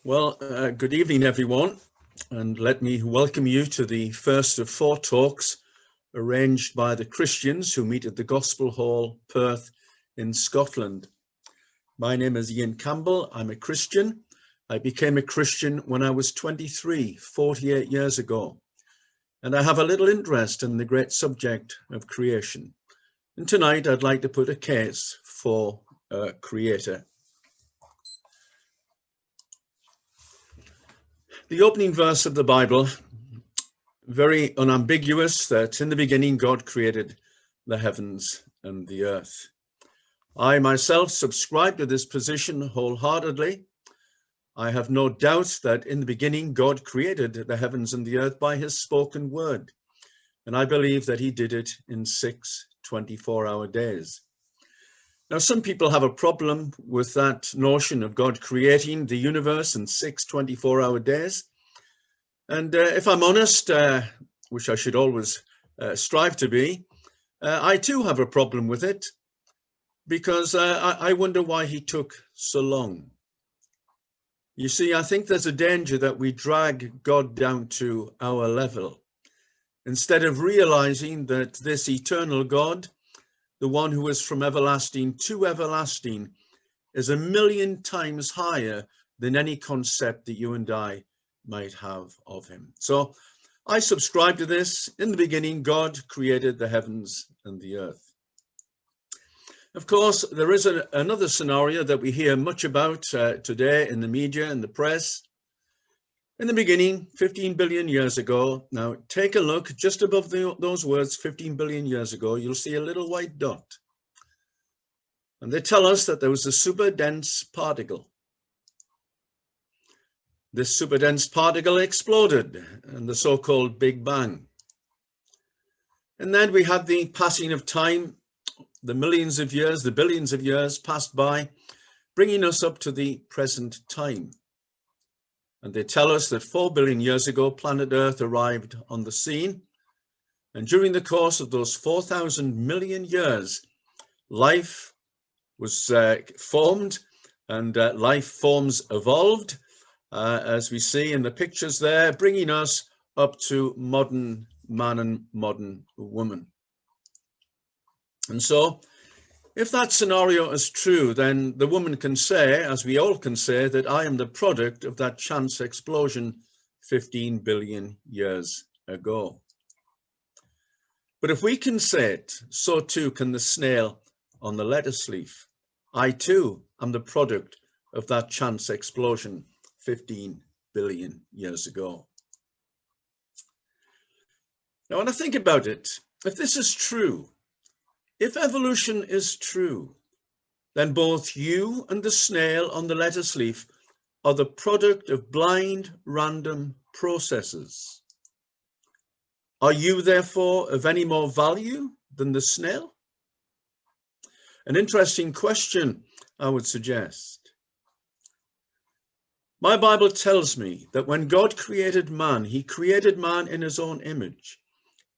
Good evening, everyone, and let me welcome you to the first of 4 talks arranged by the Christians who meet at the Gospel Hall, Perth in Scotland. My name is Ian Campbell. I'm a Christian. I became a Christian when I was 23, 48 years ago, and I have a little interest in the great subject of creation. And tonight I'd like to put a case for a creator. The opening verse of the Bible, very unambiguous, that in the beginning God created the heavens and the earth. I myself subscribe to this position wholeheartedly. I have no doubt that in the beginning God created the heavens and the earth by his spoken word, and I believe that he did it in 6 24-hour days. Now, some people have a problem with that notion of God creating the universe in 6 24-hour days. And if I'm honest, which I should always strive to be, I too have a problem with it, because I wonder why he took so long. You see, I think there's a danger that we drag God down to our level, instead of realizing that this eternal God, the one who is from everlasting to everlasting, is 1,000,000 times higher than any concept that you and I might have of him. So I subscribe to this. In the beginning, God created the heavens and the earth. Of course, there is another scenario that we hear much about today in the media and the press. In the beginning, 15 billion years ago. Now, take a look just above those words, 15 billion years ago, you'll see a little white dot. And they tell us that there was a super dense particle. This super dense particle exploded in the so-called Big Bang. And then we had the passing of time, the millions of years, the billions of years passed by, bringing us up to the present time. And they tell us that 4 billion years ago, planet Earth arrived on the scene. And during the course of those 4,000 million years, life was formed, and life forms evolved, as we see in the pictures there, bringing us up to modern man and modern woman. And so, if that scenario is true, then the woman can say, as we all can say, that I am the product of that chance explosion 15 billion years ago. But if we can say it, so too can the snail on the lettuce leaf. I too am the product of that chance explosion 15 billion years ago. Now, when I think about it, if this is true, if evolution is true, then both you and the snail on the lettuce leaf are the product of blind, random processes. Are you, therefore, of any more value than the snail? An interesting question, I would suggest. My Bible tells me that when God created man, he created man in his own image.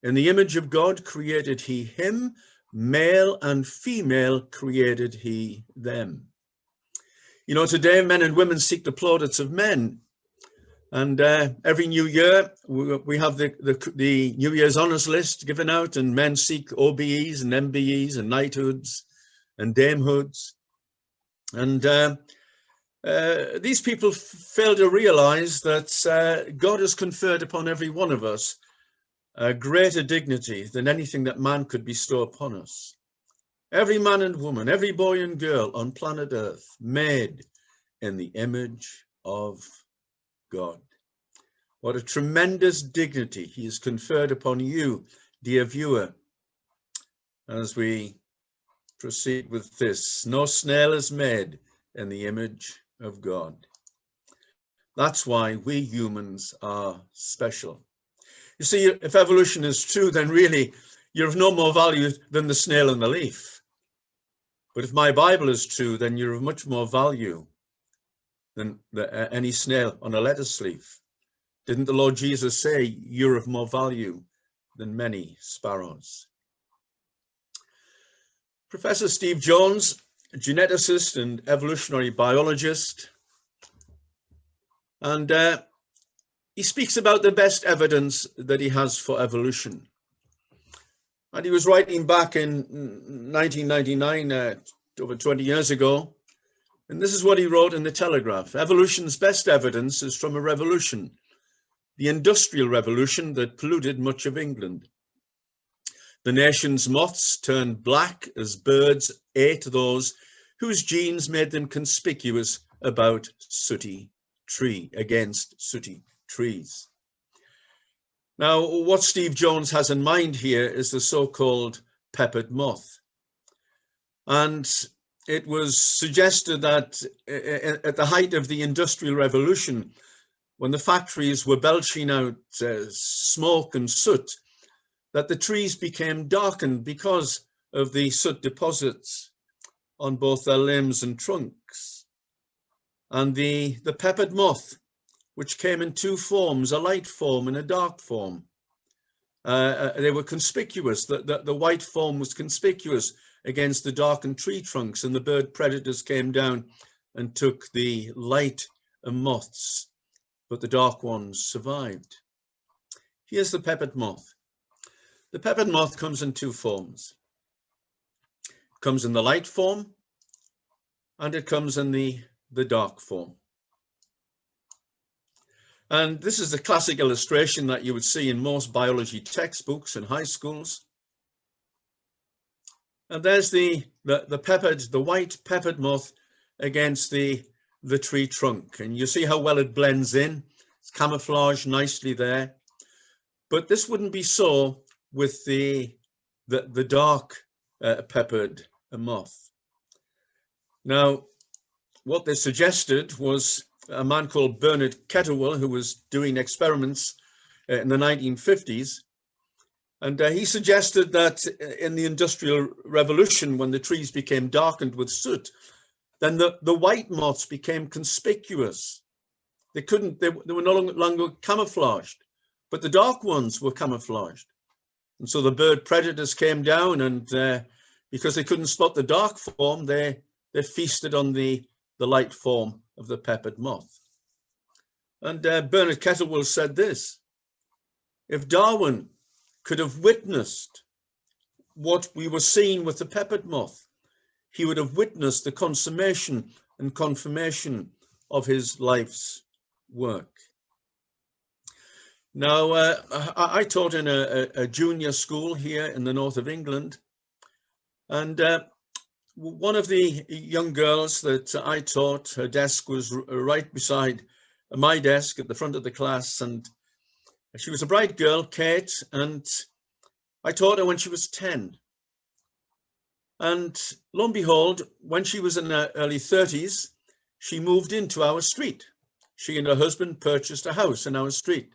In the image of God created he him, male and female created he them. You know, today men and women seek the plaudits of men. And every new year, we have the New Year's Honours List given out, and men seek OBEs and MBEs and knighthoods and damehoods. And these people fail to realize that God has conferred upon every one of us a greater dignity than anything that man could bestow upon us. Every man and woman, every boy and girl on planet Earth, made in the image of God. What a tremendous dignity he has conferred upon you, dear viewer, as we proceed with this. No snail is made in the image of God. That's why we humans are special. You see, if evolution is true, then really you're of no more value than the snail on the leaf. But if my Bible is true, then you're of much more value than any snail on a lettuce leaf. Didn't the Lord Jesus say you're of more value than many sparrows? Professor Steve Jones, a geneticist and evolutionary biologist, And he speaks about the best evidence that he has for evolution. And he was writing back in 1999, over 20 years ago. And this is what he wrote in the Telegraph. Evolution's best evidence is from a revolution, the Industrial Revolution that polluted much of England. The nation's moths turned black as birds ate those whose genes made them conspicuous against sooty trees. Now, what Steve Jones has in mind here is the so-called peppered moth. And it was suggested that at the height of the Industrial Revolution, when the factories were belching out smoke and soot, that the trees became darkened because of the soot deposits on both their limbs and trunks. And the peppered moth, which came in two forms, a light form and a dark form, they were conspicuous. The white form was conspicuous against the darkened tree trunks, and the bird predators came down and took the light moths, but the dark ones survived. Here's the peppered moth. The peppered moth comes in two forms. It comes in the light form, and it comes in the dark form. And this is the classic illustration that you would see in most biology textbooks in high schools. And there's the white peppered moth against the tree trunk. And you see how well it blends in. It's camouflaged nicely there. But this wouldn't be so with the dark peppered moth. Now, what they suggested was a man called Bernard Kettlewell, who was doing experiments in the 1950s. And he suggested that in the Industrial Revolution, when the trees became darkened with soot, then the white moths became conspicuous. They were no longer camouflaged, but the dark ones were camouflaged. And so the bird predators came down, and because they couldn't spot the dark form, they feasted on the light form of the peppered moth. And Bernard Kettlewell said this: if Darwin could have witnessed what we were seeing with the peppered moth, he would have witnessed the consummation and confirmation of his life's work. Now, I taught in a junior school here in the north of England, and one of the young girls that I taught, her desk was right beside my desk at the front of the class, and she was a bright girl, Kate, and I taught her when she was 10. And lo and behold, when she was in her early 30s, she moved into our street. She and her husband purchased a house in our street.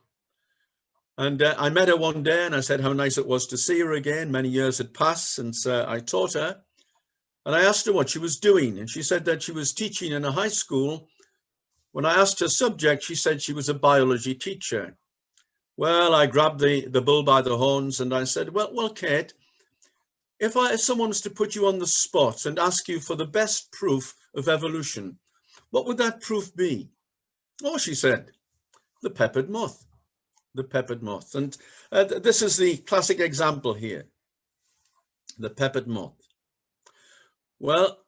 And I met her one day and I said how nice it was to see her again. Many years had passed since I taught her. And I asked her what she was doing. And she said that she was teaching in a high school. When I asked her subject, she said she was a biology teacher. Well, I grabbed the bull by the horns and I said, well, Kate, if someone was to put you on the spot and ask you for the best proof of evolution, what would that proof be? Oh, she said, the peppered moth, the peppered moth. And this is the classic example here, the peppered moth. Well,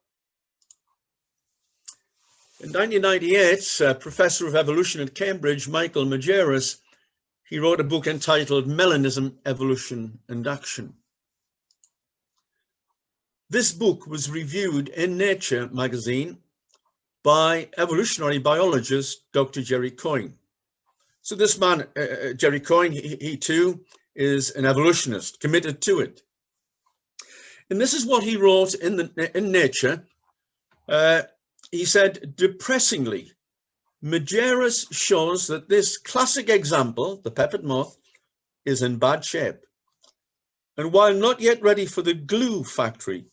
in 1998, a professor of evolution at Cambridge, Michael Majerus, he wrote a book entitled Melanism, Evolution and Action. This book was reviewed in Nature magazine by evolutionary biologist, Dr. Jerry Coyne. So this man, Jerry Coyne, he too is an evolutionist, committed to it. And this is what he wrote in Nature. He said, depressingly, Majerus shows that this classic example, the peppered moth, is in bad shape. And while not yet ready for the glue factory,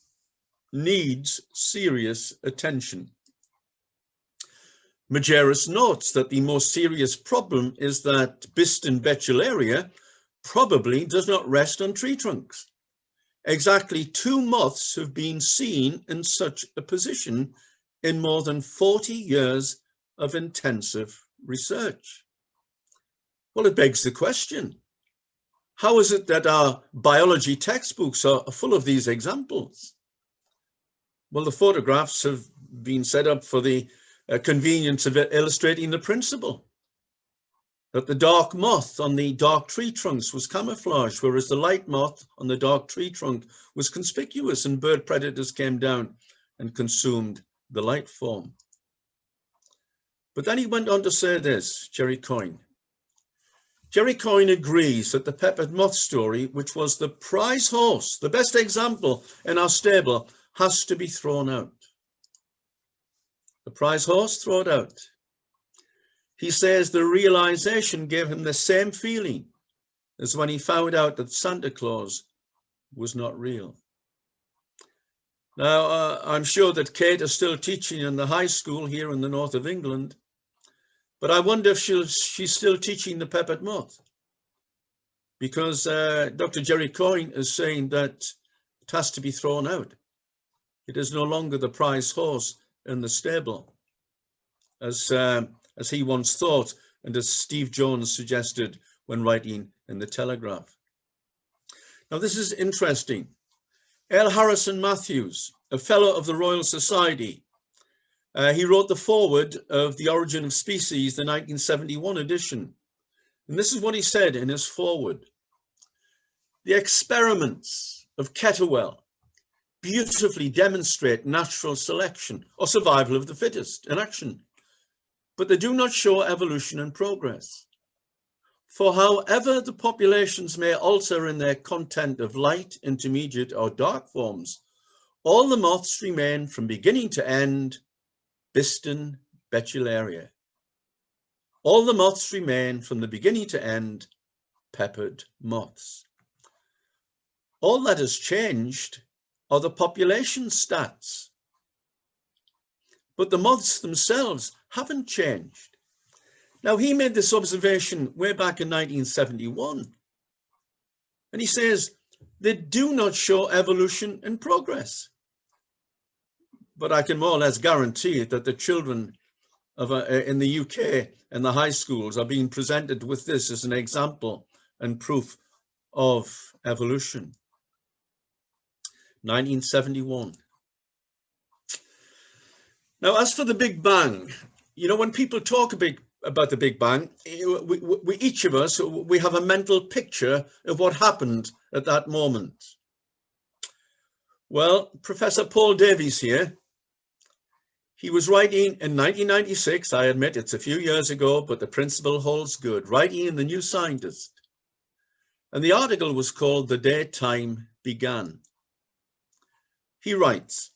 needs serious attention. Majerus notes that the most serious problem is that Biston betullaria probably does not rest on tree trunks. Exactly 2 moths have been seen in such a position in more than 40 years of intensive research. Well, it begs the question, how is it that our biology textbooks are full of these examples? Well, the photographs have been set up for the convenience of illustrating the principle that the dark moth on the dark tree trunks was camouflage, whereas the light moth on the dark tree trunk was conspicuous, and bird predators came down and consumed the light form. But then he went on to say this, Jerry Coyne. Jerry Coyne agrees that the Peppered Moth story, which was the prize horse, the best example in our stable, has to be thrown out. The prize horse, throw it out. He says the realization gave him the same feeling as when he found out that Santa Claus was not real. Now, I'm sure that Kate is still teaching in the high school here in the north of England, but I wonder if she's still teaching the Peppered Moth, because Dr. Jerry Coyne is saying that it has to be thrown out. It is no longer the prize horse in the stable, as he once thought, and as Steve Jones suggested when writing in the Telegraph. Now, this is interesting. L. Harrison Matthews, a fellow of the Royal Society, he wrote the foreword of The Origin of Species, the 1971 edition. And this is what he said in his foreword. The experiments of Kettlewell beautifully demonstrate natural selection or survival of the fittest in action, but they do not show evolution and progress. For however the populations may alter in their content of light, intermediate or dark forms, all the moths remain from beginning to end Biston Betularia. All the moths remain from the beginning to end peppered moths. All that has changed are the population stats, but the moths themselves haven't changed. Now, he made this observation way back in 1971, and he says they do not show evolution and progress. But I can more or less guarantee that the children of in the UK and the high schools are being presented with this as an example and proof of evolution. 1971. Now, as for the Big Bang, you know, when people talk about the Big Bang, we each of us, we have a mental picture of what happened at that moment. Well, Professor Paul Davies here, he was writing in 1996, I admit it's a few years ago, but the principle holds good, writing in the New Scientist. And the article was called The Day Time Began. He writes,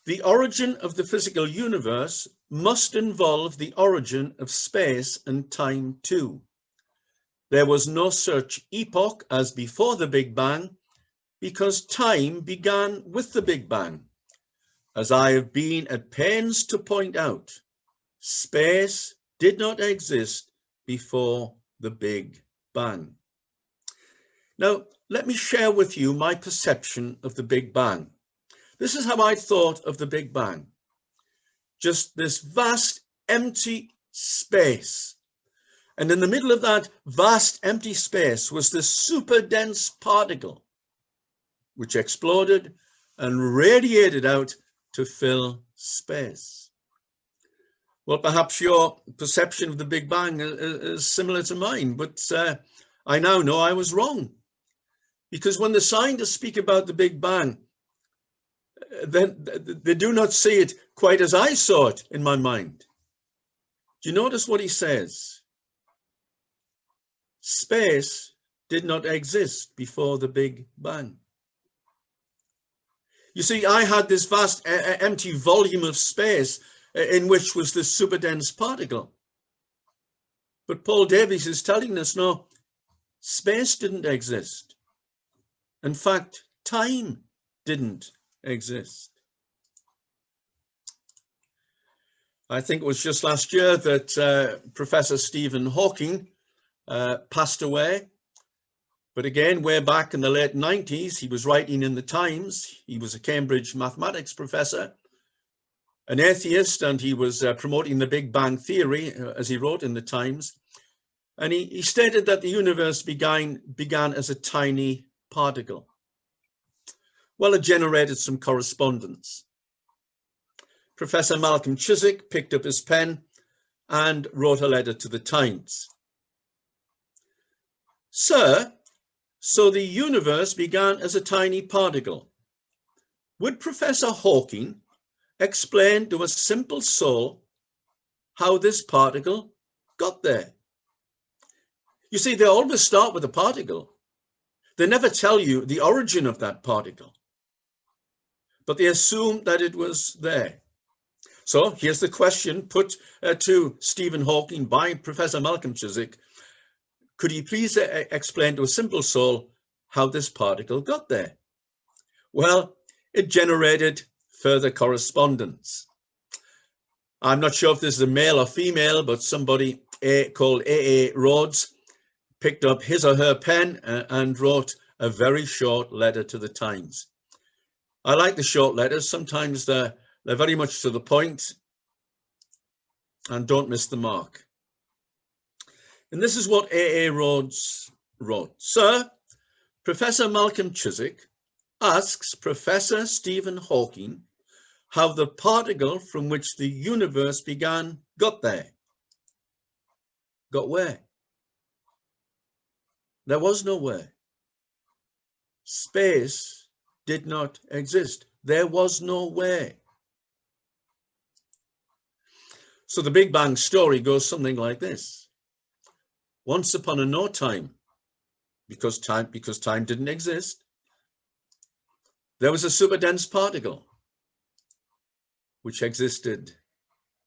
the origin of the physical universe must involve the origin of space and time too. There was no such epoch as before the Big Bang, because time began with the Big Bang. As I have been at pains to point out, space did not exist before the Big Bang. Now, let me share with you my perception of the Big Bang. This is how I thought of the Big Bang. Just this vast empty space. And in the middle of that vast empty space was this super dense particle, which exploded and radiated out to fill space. Well, perhaps your perception of the Big Bang is similar to mine, but I now know I was wrong. Because when the scientists speak about the Big Bang, then they do not see it quite as I saw it in my mind. Do you notice what he says? Space did not exist before the Big Bang. You see, I had this vast empty volume of space in which was this super dense particle. But Paul Davies is telling us, no, space didn't exist. In fact, time didn't exist. I think it was just last year that Professor Stephen Hawking passed away. But again, way back in the late 90s, he was writing in the Times. He was a Cambridge mathematics professor. an atheist, and he was promoting the Big Bang Theory, as he wrote in the Times. And he stated that the universe began as a tiny particle. Well, it generated some correspondence. Professor Malcolm Chiswick picked up his pen and wrote a letter to the Times. Sir, so the universe began as a tiny particle. Would Professor Hawking explain to a simple soul how this particle got there? You see, they always start with a particle. They never tell you the origin of that particle, but they assume that it was there. So here's the question put to Stephen Hawking by Professor Malcolm Chiswick. Could he please explain to a simple soul how this particle got there? Well, it generated further correspondence. I'm not sure if this is a male or female, but somebody called A.A. Rhodes picked up his or her pen and wrote a very short letter to the Times. I like the short letters. Sometimes they're very much to the point and don't miss the mark. And this is what A.A. Rhodes wrote. Sir, Professor Malcolm Chiswick asks Professor Stephen Hawking how the particle from which the universe began got there. Got where? There was nowhere. Space did not exist. There was nowhere. So the Big Bang story goes something like this. Once upon a no time, because time didn't exist, there was a super dense particle which existed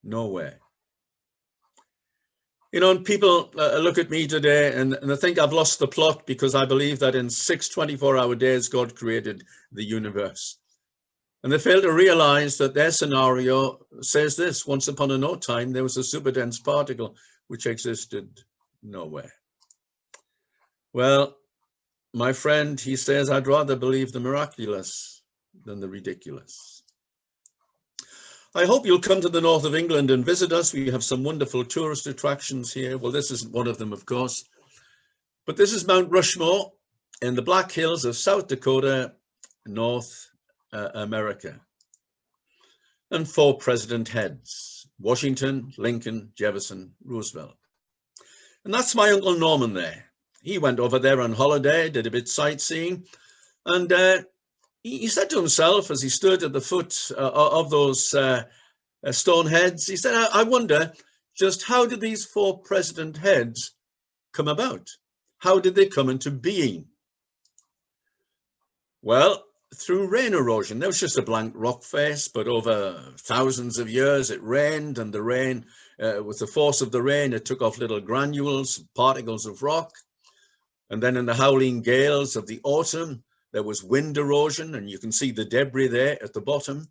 nowhere. You know, and people look at me today and I think I've lost the plot because I believe that in 6 24-hour days, God created the universe. And they fail to realize that their scenario says this: once upon a no time, there was a super dense particle which existed nowhere. Well, my friend, he says, I'd rather believe the miraculous than the ridiculous. I hope you'll come to the north of England and visit us. We have some wonderful tourist attractions here. Well, this isn't one of them, of course, but this is Mount Rushmore in the Black Hills of South Dakota, North America. And 4 president heads: Washington, Lincoln, Jefferson, Roosevelt. And that's my Uncle Norman there. He went over there on holiday, did a bit sightseeing, and he said to himself as he stood at the foot of those stone heads, he said, I wonder just how did these 4 president heads come about? How did they come into being? Well, through rain erosion. There was just a blank rock face, but over thousands of years it rained, and the rain, with the force of the rain, it took off little granules, particles of rock. And then in the howling gales of the autumn, there was wind erosion, and you can see the debris there at the bottom.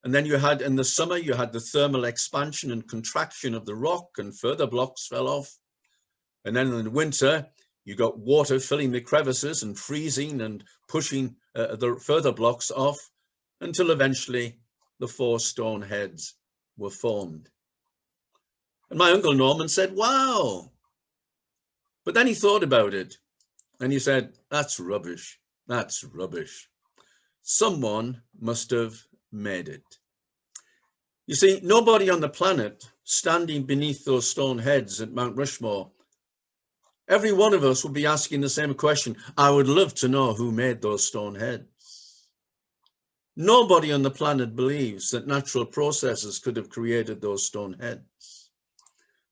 And then you had, in the summer, you had the thermal expansion and contraction of the rock, and further blocks fell off. And then in the winter, you got water filling the crevices and freezing and pushing the further blocks off, until eventually the 4 stone heads were formed. And my Uncle Norman said, wow. But then he thought about it and he said, that's rubbish. That's rubbish. Someone must have made it. You see, nobody on the planet standing beneath those stone heads at Mount Rushmore, every one of us will be asking the same question. I would love to know who made those stone heads. Nobody on the planet believes that natural processes could have created those stone heads.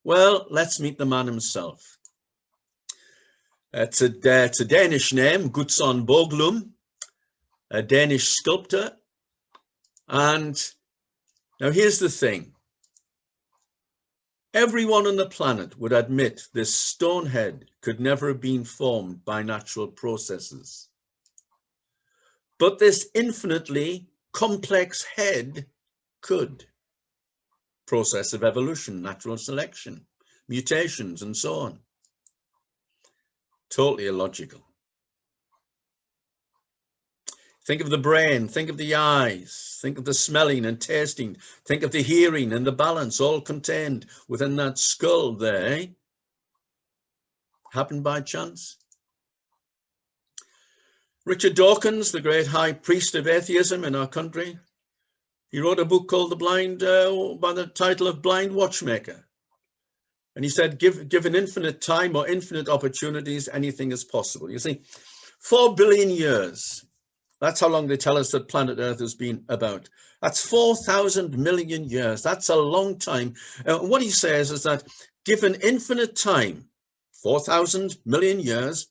Well, let's meet the man himself. It's a Danish name, Gutzon Boglum, a Danish sculptor. And now here's the thing. Everyone on the planet would admit this stone head could never have been formed by natural processes. But this infinitely complex head could. Process of evolution, natural selection, mutations, and so on. Totally illogical. Think of the brain, think of the eyes, think of the smelling and tasting, think of the hearing and the balance, all contained within that skull there. Happened by chance? Richard Dawkins, the great high priest of atheism in our country, he wrote a book called by the title of Blind Watchmaker. And he said, given infinite time or infinite opportunities, anything is possible. You see, 4 billion years. That's how long they tell us that planet Earth has been about. That's 4,000 million years. That's a long time. What he says is that given infinite time, 4,000 million years,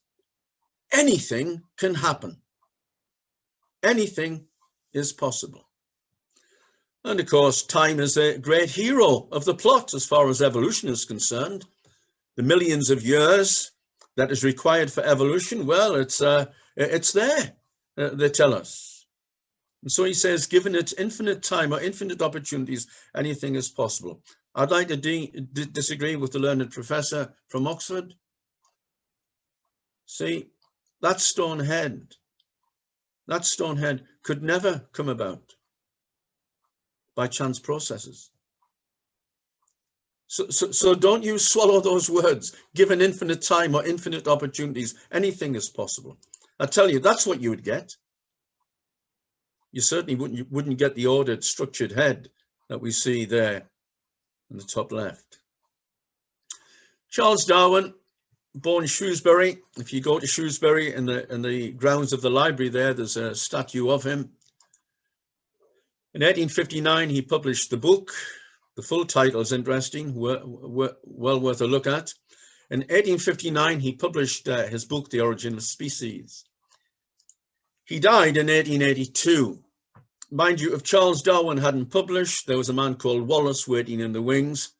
anything can happen. Anything is possible. And of course, time is a great hero of the plot as far as evolution is concerned. The millions of years that is required for evolution, well, it's there. They tell us. And so he says, given its infinite time or infinite opportunities, anything is possible. I'd like to disagree with the learned professor from Oxford. See, that stone head could never come about by chance processes. So don't you swallow those words. Given infinite time or infinite opportunities, anything is possible. I tell you, that's what you would get. You certainly wouldn't get the ordered, structured head that we see there in the top left. Charles Darwin, born Shrewsbury. If you go to Shrewsbury in the grounds of the library there's a statue of him. In 1859, he published the book. The full title is interesting, well worth a look at. In 1859, he published his book, The Origin of Species. He died in 1882. Mind you, if Charles Darwin hadn't published, there was a man called Wallace waiting in the wings,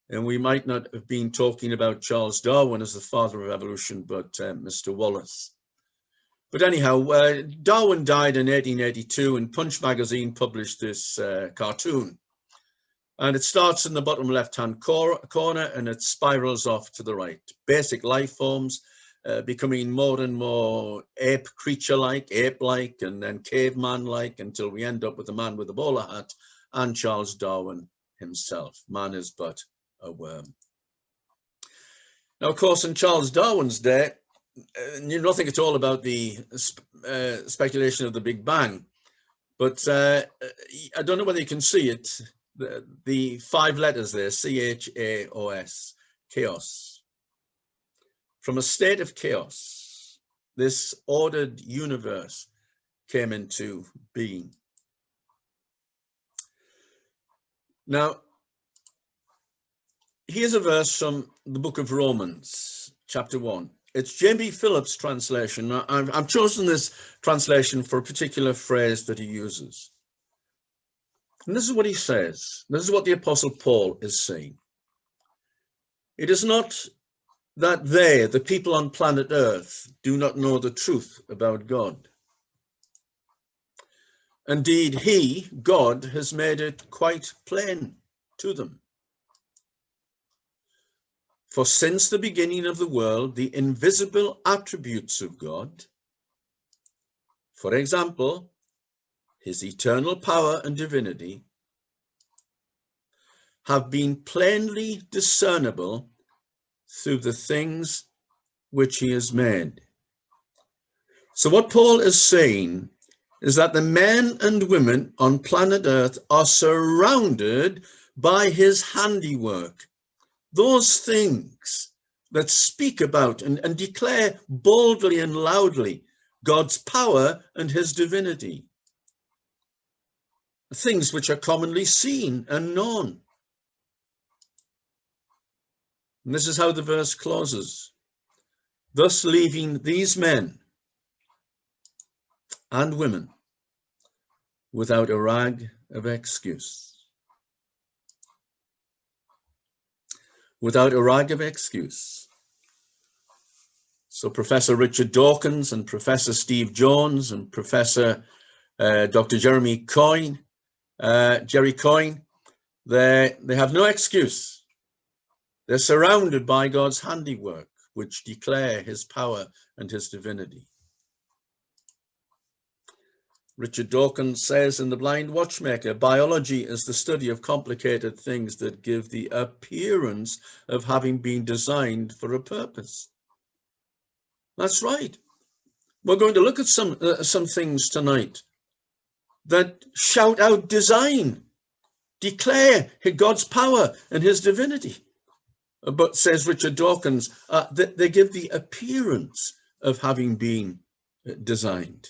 and we might not have been talking about Charles Darwin as the father of evolution, but Mr. Wallace. But anyhow, Darwin died in 1882, and Punch magazine published this cartoon. And it starts in the bottom left-hand corner and it spirals off to the right. Basic life forms becoming more and more ape creature-like, ape-like, and then caveman-like, until we end up with a man with a bowler hat and Charles Darwin himself. Man is but a worm. Now, of course, in Charles Darwin's day, knew nothing at all about the speculation of the Big Bang. But I don't know whether you can see it. The 5 letters there, C-H-A-O-S, chaos. From a state of chaos, this ordered universe came into being. Now, here's a verse from the book of Romans, chapter 1. It's J.B. Phillips' translation. I've chosen this translation for a particular phrase that he uses. And this is what he says. This is what the Apostle Paul is saying. It is not that they, the people on planet Earth, do not know the truth about God. Indeed, he, God, has made it quite plain to them. For since the beginning of the world, the invisible attributes of God, for example, his eternal power and divinity, have been plainly discernible through the things which he has made. So what Paul is saying is that the men and women on planet Earth are surrounded by his handiwork. Those things that speak about and declare boldly and loudly God's power and his divinity. Things which are commonly seen and known. And this is how the verse closes. Thus leaving these men and women without a rag of excuse. Without a rag of excuse. So Professor Richard Dawkins and Professor Steve Jones and Professor Dr. Jerry Coyne, they have no excuse. They're surrounded by God's handiwork, which declare his power and his divinity. Richard Dawkins says in The Blind Watchmaker, biology is the study of complicated things that give the appearance of having been designed for a purpose. That's right. We're going to look at some things tonight that shout out design, declare God's power and his divinity. But, says Richard Dawkins, that they give the appearance of having been designed.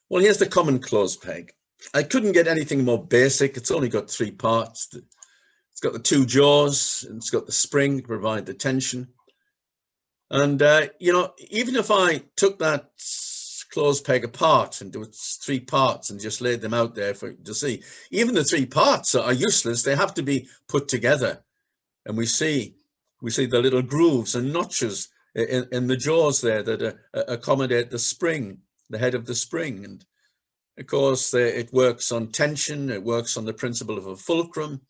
Well, here's the common clothes peg. I couldn't get anything more basic. It's only got 3 parts. It's got the 2 jaws, and it's got the spring to provide the tension. And, you know, even if I took that clothes peg apart into its 3 parts and just laid them out there for you to see, even the 3 parts are useless. They have to be put together. And we see the little grooves and notches in the jaws there that accommodate the spring, the head of the spring. And of course, it works on tension. It works on the principle of a fulcrum.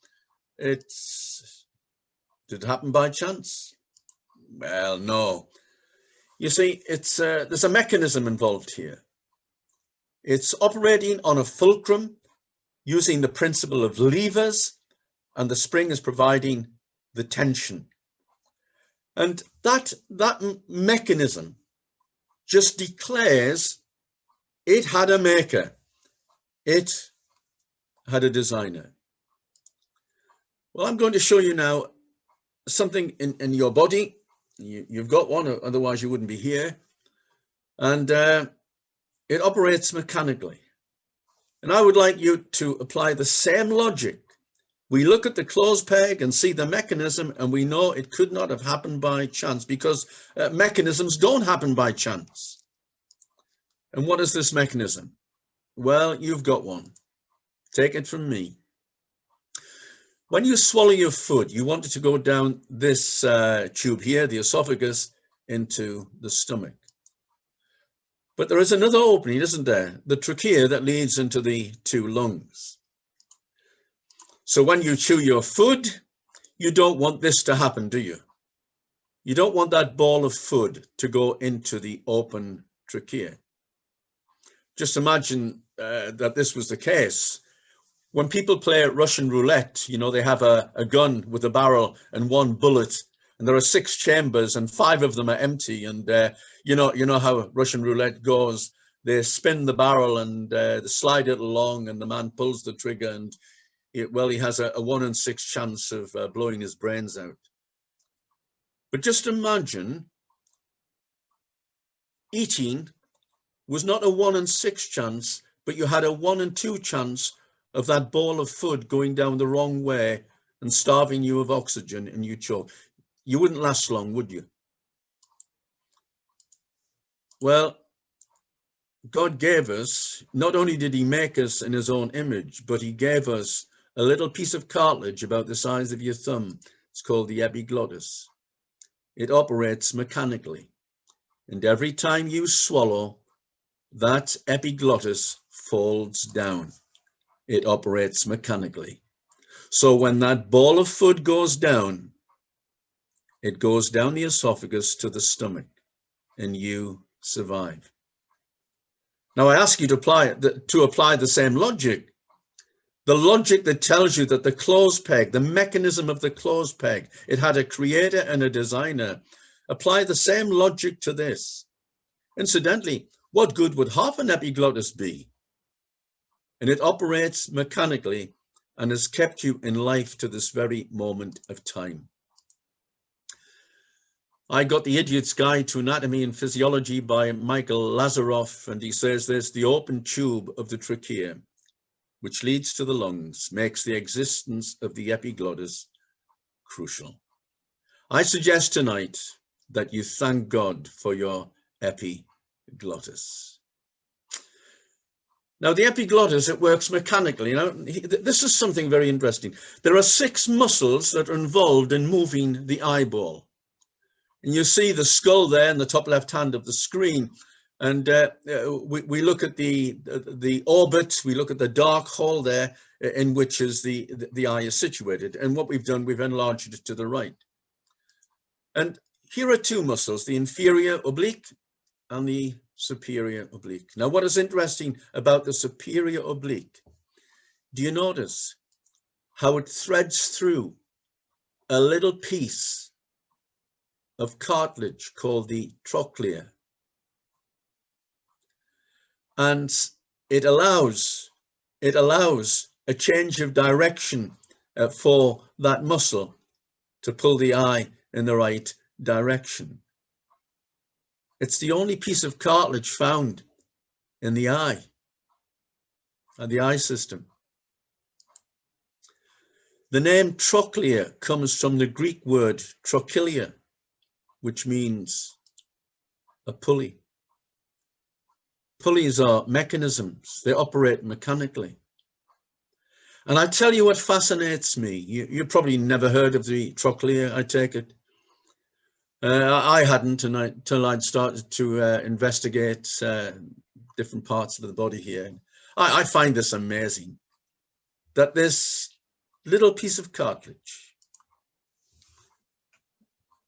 Did it happen by chance? Well, no. You see, there's a mechanism involved here. It's operating on a fulcrum using the principle of levers, and the spring is providing the tension. And that mechanism just declares it had a maker. It had a designer. Well, I'm going to show you now something in your body. You've got one, otherwise you wouldn't be here. And it operates mechanically. And I would like you to apply the same logic. We look at the clothes peg and see the mechanism, and we know it could not have happened by chance, because mechanisms don't happen by chance. And what is this mechanism? Well, you've got one. Take it from me. When you swallow your food, you want it to go down this tube here, the esophagus, into the stomach. But there is another opening, isn't there? The trachea that leads into the 2 lungs. So when you chew your food, you don't want this to happen, do you? You don't want that ball of food to go into the open trachea. Just imagine that this was the case. When people play Russian roulette, you know, they have a gun with a barrel and 1 bullet, and there are 6 chambers and 5 of them are empty. And you know how Russian roulette goes. They spin the barrel and they slide it along, and the man pulls the trigger, and he has a 1 in 6 chance of blowing his brains out. But just imagine eating was not a 1 in 6 chance, but you had a 1 in 2 chance of that ball of food going down the wrong way and starving you of oxygen, and you choke. You wouldn't last long, would you? Well, God gave us, not only did he make us in his own image, but he gave us a little piece of cartilage about the size of your thumb. It's called the epiglottis. It operates mechanically. And every time you swallow, that epiglottis folds down. It operates mechanically. So when that ball of food goes down, it goes down the esophagus to the stomach, and you survive. Now I ask you to apply the same logic. The logic that tells you that the clothes peg, the mechanism of the clothes peg, it had a creator and a designer. Apply the same logic to this. Incidentally, what good would half an epiglottis be? And it operates mechanically and has kept you in life to this very moment of time. I got The Idiot's Guide to Anatomy and Physiology by Michael Lazaroff, and he says this: the open tube of the trachea, which leads to the lungs, makes the existence of the epiglottis crucial. I suggest tonight that you thank God for your epiglottis. Now, the epiglottis, it works mechanically. Now, this is something very interesting. There are 6 muscles that are involved in moving the eyeball. And you see the skull there in the top left hand of the screen. And we look at the orbit, we look at the dark hole there in which is the eye is situated. And what we've done, we've enlarged it to the right. And here are 2 muscles, the inferior oblique and the superior oblique. Now, what is interesting about the superior oblique? Do you notice how it threads through a little piece of cartilage called the trochlea? And it allows a change of direction for that muscle to pull the eye in the right direction. It's the only piece of cartilage found in the eye and the eye system. The name trochlea comes from the Greek word trochleia, which means a pulley. Pulleys are mechanisms. They operate mechanically. And I tell you what fascinates me. You probably never heard of the trochlea, I take it. I hadn't until I'd started to investigate different parts of the body here. I find this amazing, that this little piece of cartilage,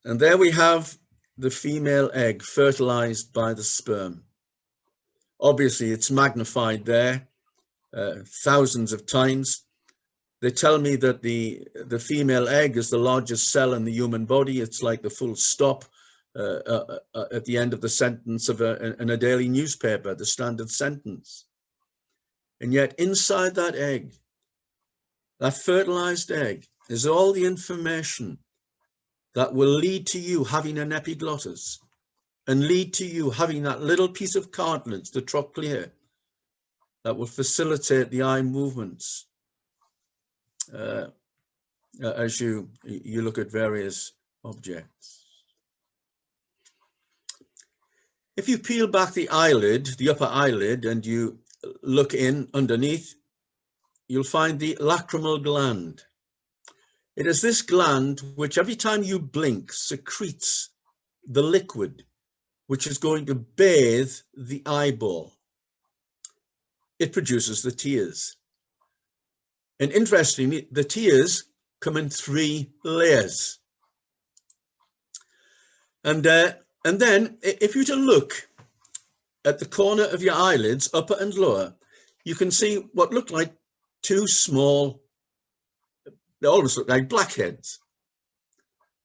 and there we have the female egg fertilized by the sperm. Obviously, it's magnified there thousands of times. They tell me that the female egg is the largest cell in the human body. It's like the full stop at the end of the sentence of in a daily newspaper, the standard sentence. And yet inside that egg, that fertilized egg, is all the information that will lead to you having an epiglottis and lead to you having that little piece of cartilage, the trochlea, that will facilitate the eye movements as you look at various objects. If you peel back the eyelid, the upper eyelid, and you look in underneath, you'll find the lacrimal gland. It is this gland which every time you blink secretes the liquid which is going to bathe the eyeball. It produces the tears. And interestingly, the tears come in 3 layers. And then if you to look at the corner of your eyelids, upper and lower, you can see what look like 2 small, they almost look like blackheads.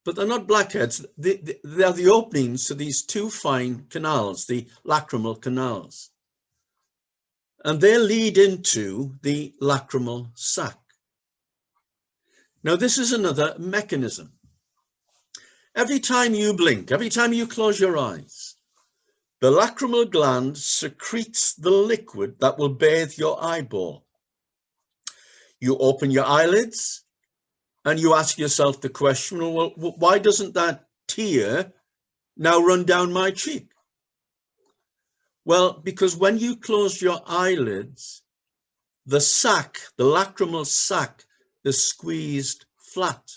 But they're not blackheads, they're the openings to these 2 fine canals, the lacrimal canals. And they lead into the lacrimal sac. Now, this is another mechanism. Every time you blink, every time you close your eyes, the lacrimal gland secretes the liquid that will bathe your eyeball. You open your eyelids and you ask yourself the question, well, why doesn't that tear now run down my cheek? Well, because when you close your eyelids, the sac, the lacrimal sac, is squeezed flat.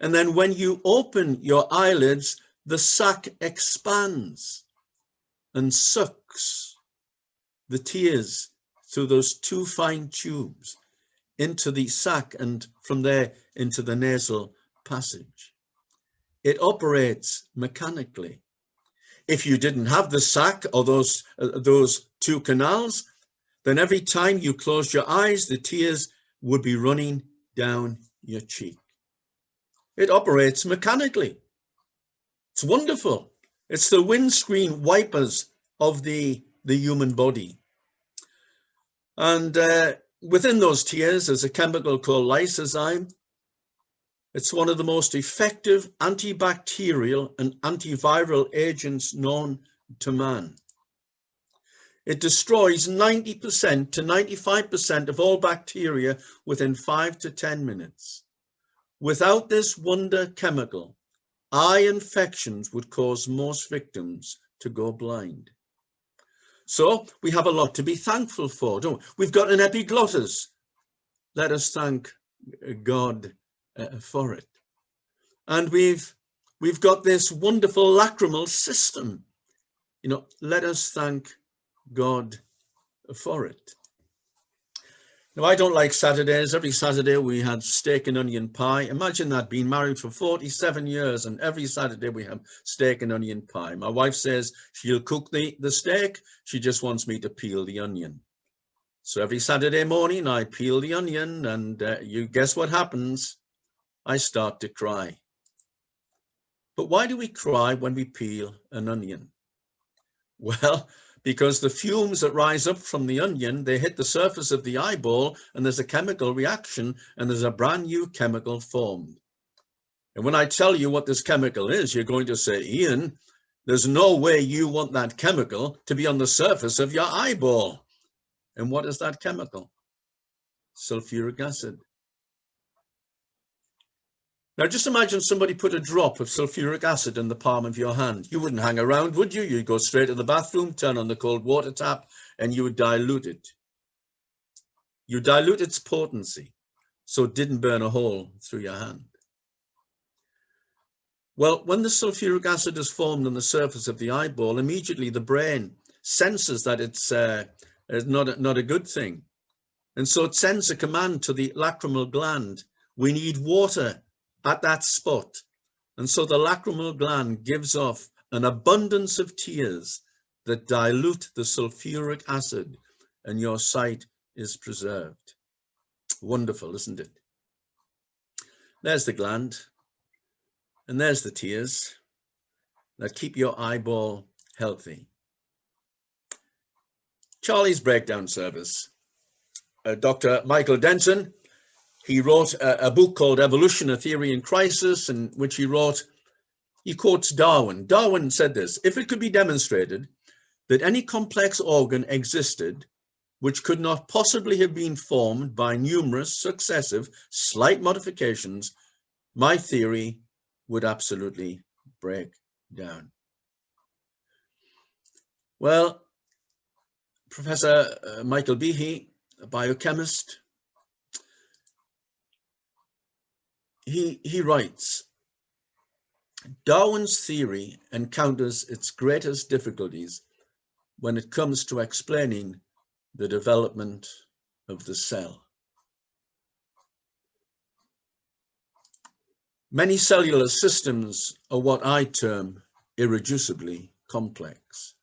And then when you open your eyelids, the sac expands and sucks the tears through those 2 fine tubes into the sac and from there into the nasal passage. It operates mechanically. If you didn't have the sac or those 2 canals, then every time you close your eyes, the tears would be running down your cheek. It operates mechanically. It's wonderful. It's the windscreen wipers of the human body. And within those tears, there's a chemical called lysozyme. It's one of the most effective antibacterial and antiviral agents known to man. It destroys 90% to 95% of all bacteria within 5 to 10 minutes. Without this wonder chemical, eye infections would cause most victims to go blind. So we have a lot to be thankful for, don't we? We've got an epiglottis. Let us thank God for it. And we've got this wonderful lacrimal system. You know, let us thank God for it. Now, I don't like Saturdays. Every Saturday we had steak and onion pie. Imagine that, being married for 47 years and every Saturday we have steak and onion pie. My wife says she'll cook the steak. She just wants me to peel the onion. So every Saturday morning I peel the onion and you guess what happens? I start to cry. But why do we cry when we peel an onion? Well, because the fumes that rise up from the onion, they hit the surface of the eyeball and there's a chemical reaction and there's a brand new chemical formed. And when I tell you what this chemical is, you're going to say, Ian, there's no way you want that chemical to be on the surface of your eyeball. And what is that chemical? Sulfuric acid. Now, just imagine somebody put a drop of sulfuric acid in the palm of your hand. You wouldn't hang around, would you? You'd go straight to the bathroom, turn on the cold water tap, and you would dilute it. You dilute its potency, so it didn't burn a hole through your hand. Well, when the sulfuric acid is formed on the surface of the eyeball, immediately the brain senses that it's not a good thing. And so it sends a command to the lacrimal gland. We need water at that spot. And so the lacrimal gland gives off an abundance of tears that dilute the sulfuric acid, and your sight is preserved. Wonderful, isn't it? There's the gland, and there's the tears that keep your eyeball healthy. Charlie's breakdown service. Dr. Michael Denton, he wrote a book called Evolution, A Theory in Crisis, in which he quotes Darwin. Darwin said this: if it could be demonstrated that any complex organ existed which could not possibly have been formed by numerous successive slight modifications, my theory would absolutely break down. Well, Professor Michael Behe, a biochemist, he writes, Darwin's theory encounters its greatest difficulties when it comes to explaining the development of the cell. Many cellular systems are what I term irreducibly complex.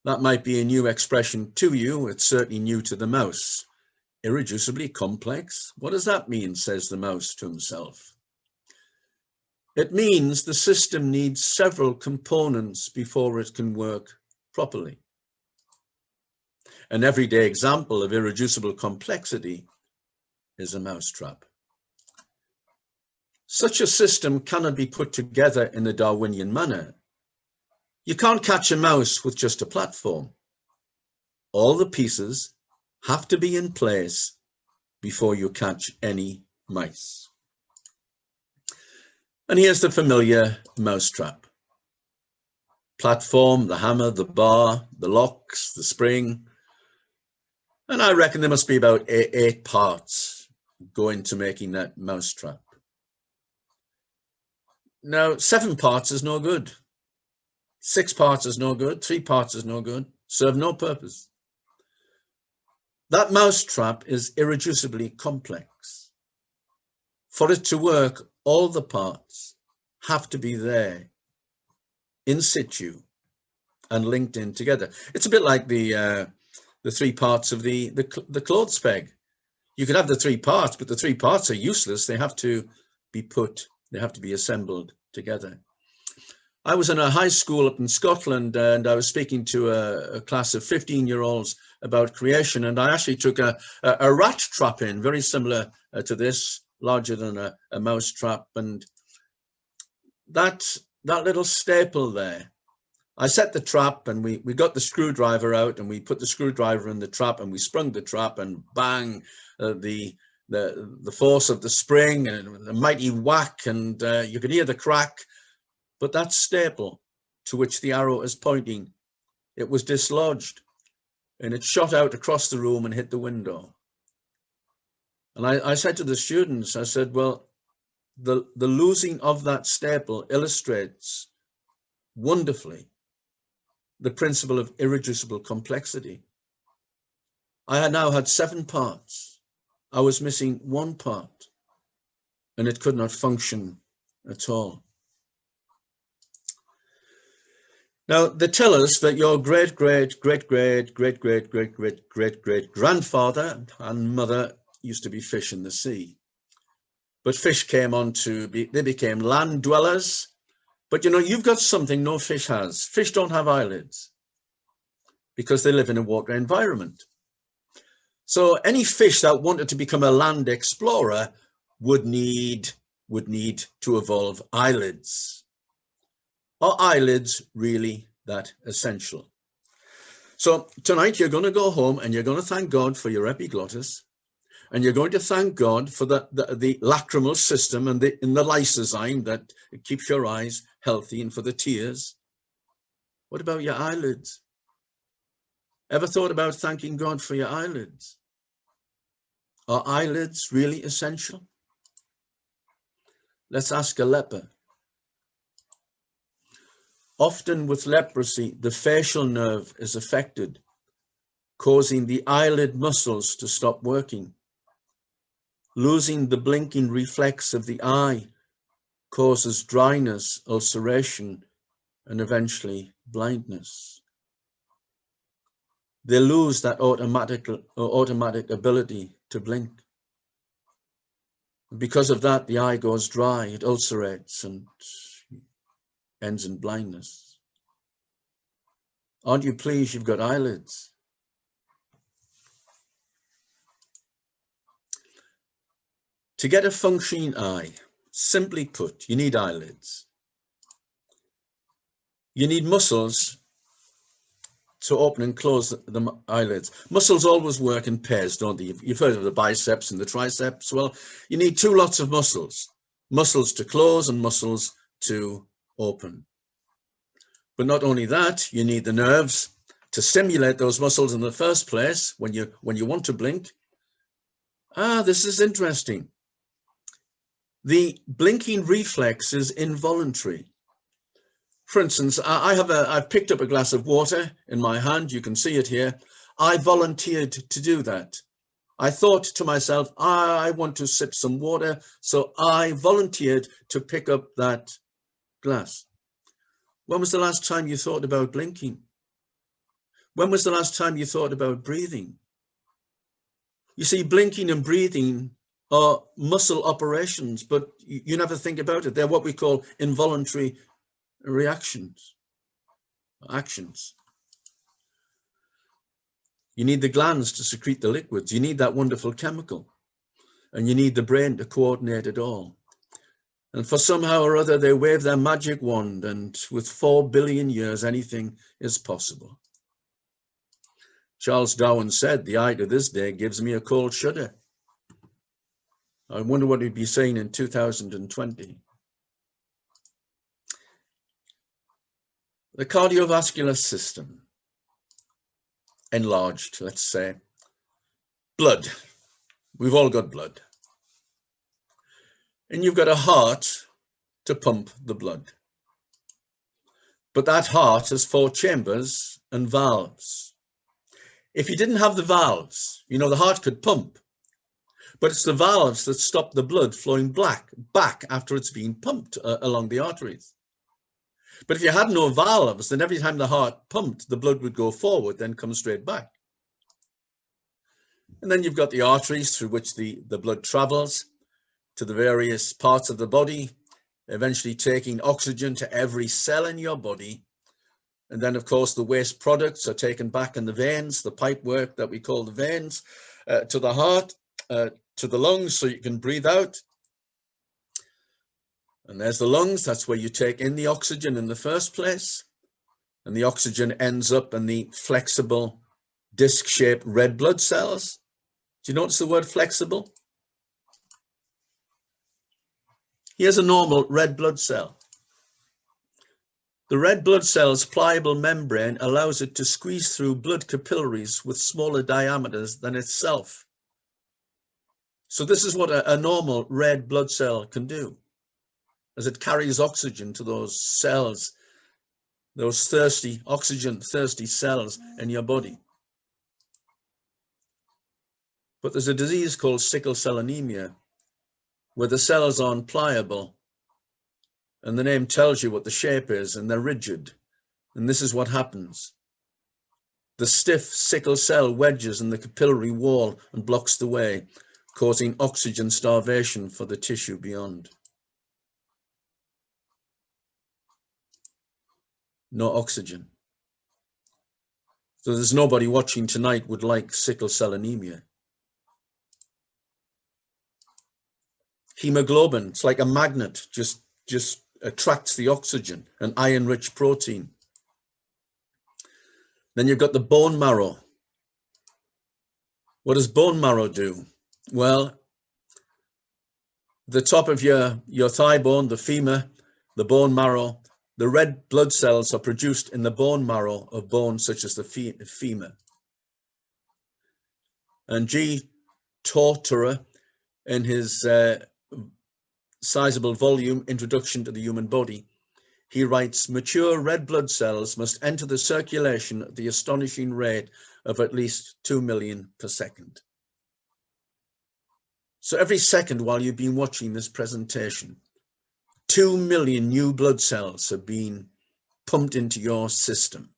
That might be a new expression to you. It's certainly new to the mouse. Irreducibly complex? What does that mean, says the mouse to himself. It means the system needs several components before it can work properly. An everyday example of irreducible complexity is a mousetrap. Such a system cannot be put together in a Darwinian manner. You can't catch a mouse with just a platform. All the pieces have to be in place before you catch any mice. And here's the familiar mousetrap. Platform, the hammer, the bar, the locks, the spring. And I reckon there must be about 8 parts go into making that mousetrap. Now, 7 parts is no good. 6 parts is no good. 3 parts is no good. Serve no purpose. That mousetrap is irreducibly complex. For it to work, all the parts have to be there, in situ, and linked in together. It's a bit like the 3 parts of the clothes peg. You could have the 3 parts, but the 3 parts are useless. They have to be assembled together. I was in a high school up in Scotland, and I was speaking to a class of 15-year-olds about creation, and I actually took a rat trap in, very similar to this, larger than a mouse trap, and that little staple there, I set the trap, and we got the screwdriver out, and we put the screwdriver in the trap, and we sprung the trap, and bang, the force of the spring and a mighty whack, and you could hear the crack. But that staple to which the arrow is pointing, it was dislodged, and it shot out across the room and hit the window. And I said to the students, I said, well, the losing of that staple illustrates wonderfully the principle of irreducible complexity. I had now had 7 parts. I was missing 1 part, and it could not function at all. Now, they tell us that your great-great-great-great-great-great-great-great-great-grandfather and mother used to be fish in the sea. But fish came on they became land dwellers. But you know, you've got something no fish has. Fish don't have eyelids because they live in a water environment. So any fish that wanted to become a land explorer would need to evolve eyelids. Are eyelids really that essential? So tonight you're going to go home and you're going to thank God for your epiglottis, and you're going to thank God for the lacrimal system and the lysozyme that keeps your eyes healthy, and for the tears. What about your eyelids? Ever thought about thanking God for your eyelids? Are eyelids really essential? Let's ask a leper. Often with leprosy, the facial nerve is affected, causing the eyelid muscles to stop working. Losing the blinking reflex of the eye causes dryness, ulceration, and eventually blindness. They lose that automatic ability to blink. Because of that, the eye goes dry, it ulcerates and ends in blindness. Aren't you pleased you've got eyelids? To get a functioning eye, simply put, you need eyelids. You need muscles to open and close the eyelids. Muscles always work in pairs, don't they? You've heard of the biceps and the triceps. Well, you need 2 lots of muscles. Muscles to close and muscles to open. But not only that, you need the nerves to stimulate those muscles in the first place when you want to blink. This is interesting. The blinking reflex is involuntary. For instance, I've picked up a glass of water in my hand. You can see it here. I volunteered to do that. I thought to myself, I want to sip some water, so I volunteered to pick up that glass. When was the last time you thought about blinking? When was the last time you thought about breathing? You see, blinking and breathing are muscle operations, but you never think about it. They're what we call involuntary actions. You need the glands to secrete the liquids. You need that wonderful chemical, and you need the brain to coordinate it all. And for somehow or other, they wave their magic wand, and with 4 billion years, anything is possible. Charles Darwin said, "The eye to this day gives me a cold shudder." I wonder what he'd be saying in 2020. The cardiovascular system, enlarged, let's say. Blood. We've all got blood. And you've got a heart to pump the blood. But that heart has 4 chambers and valves. If you didn't have the valves, you know, the heart could pump, but it's the valves that stop the blood flowing back after it's been pumped along the arteries. But if you had no valves, then every time the heart pumped, the blood would go forward, then come straight back. And then you've got the arteries through which the blood travels to the various parts of the body, eventually taking oxygen to every cell in your body. And then, of course, the waste products are taken back in the veins, the pipework that we call the veins, to the heart, to the lungs, so you can breathe out. And there's the lungs. That's where you take in the oxygen in the first place. And the oxygen ends up in the flexible, disc-shaped red blood cells. Do you notice the word flexible? Here's a normal red blood cell. The red blood cell's pliable membrane allows it to squeeze through blood capillaries with smaller diameters than itself. So this is what a normal red blood cell can do, as it carries oxygen to those cells, those oxygen-thirsty cells in your body. But there's a disease called sickle cell anemia, where the cells aren't pliable, and the name tells you what the shape is, and they're rigid. And this is what happens. The stiff sickle cell wedges in the capillary wall and blocks the way, causing oxygen starvation for the tissue beyond. No oxygen. So there's nobody watching tonight would like sickle cell anemia. Hemoglobin, it's like a magnet, just attracts the oxygen, an iron-rich protein. Then you've got the bone marrow. What does bone marrow do? Well, the top of your thigh bone, the femur, the bone marrow, the red blood cells are produced in the bone marrow of bones such as the femur. And G. Tortora, in his sizable volume, Introduction to the Human Body, he writes, mature red blood cells must enter the circulation at the astonishing rate of at least 2 million per second. So every second while you've been watching this presentation, 2 million new blood cells have been pumped into your system.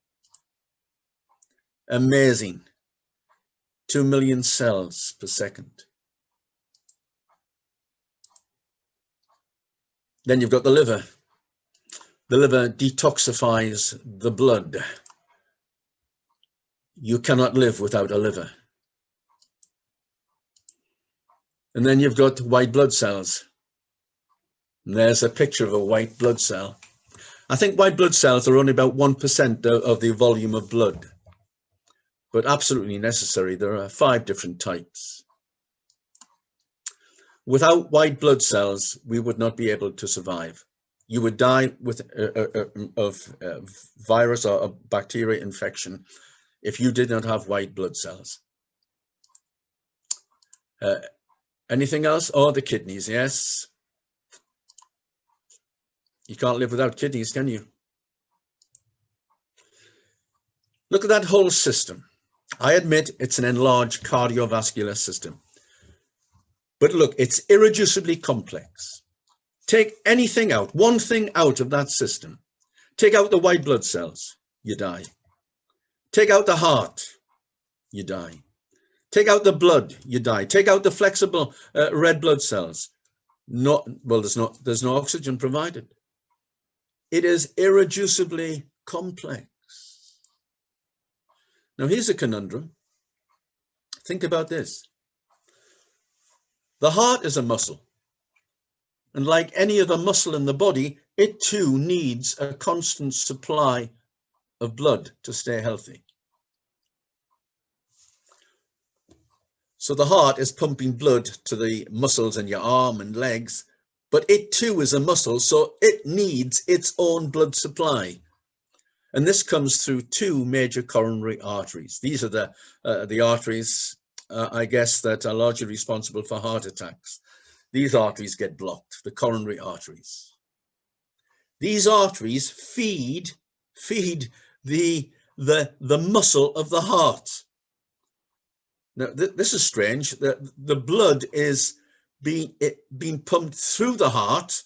Amazing. 2 million cells per second. Then you've got the liver. The liver detoxifies the blood. You cannot live without a liver. And then you've got white blood cells. And there's a picture of a white blood cell. I think white blood cells are only about 1% of the volume of blood, but absolutely necessary. There are 5 different types. Without white blood cells, we would not be able to survive. You would die of virus or a bacteria infection if you did not have white blood cells. Anything else? Oh, the kidneys, yes. You can't live without kidneys, can you? Look at that whole system. I admit it's an enlarged cardiovascular system. But look, it's irreducibly complex. Take anything out, one thing out of that system. Take out the white blood cells, you die. Take out the heart, you die. Take out the blood, you die. Take out the flexible red blood cells. Well, there's no oxygen provided. It is irreducibly complex. Now here's a conundrum. Think about this. The heart is a muscle. And like any other muscle in the body, it too needs a constant supply of blood to stay healthy. So the heart is pumping blood to the muscles in your arm and legs, but it too is a muscle, so it needs its own blood supply. And this comes through 2 major coronary arteries. These are the arteries, I guess, that are largely responsible for heart attacks. These arteries get blocked, the coronary arteries. These arteries feed the muscle of the heart. Now, this is strange. The blood is being pumped through the heart,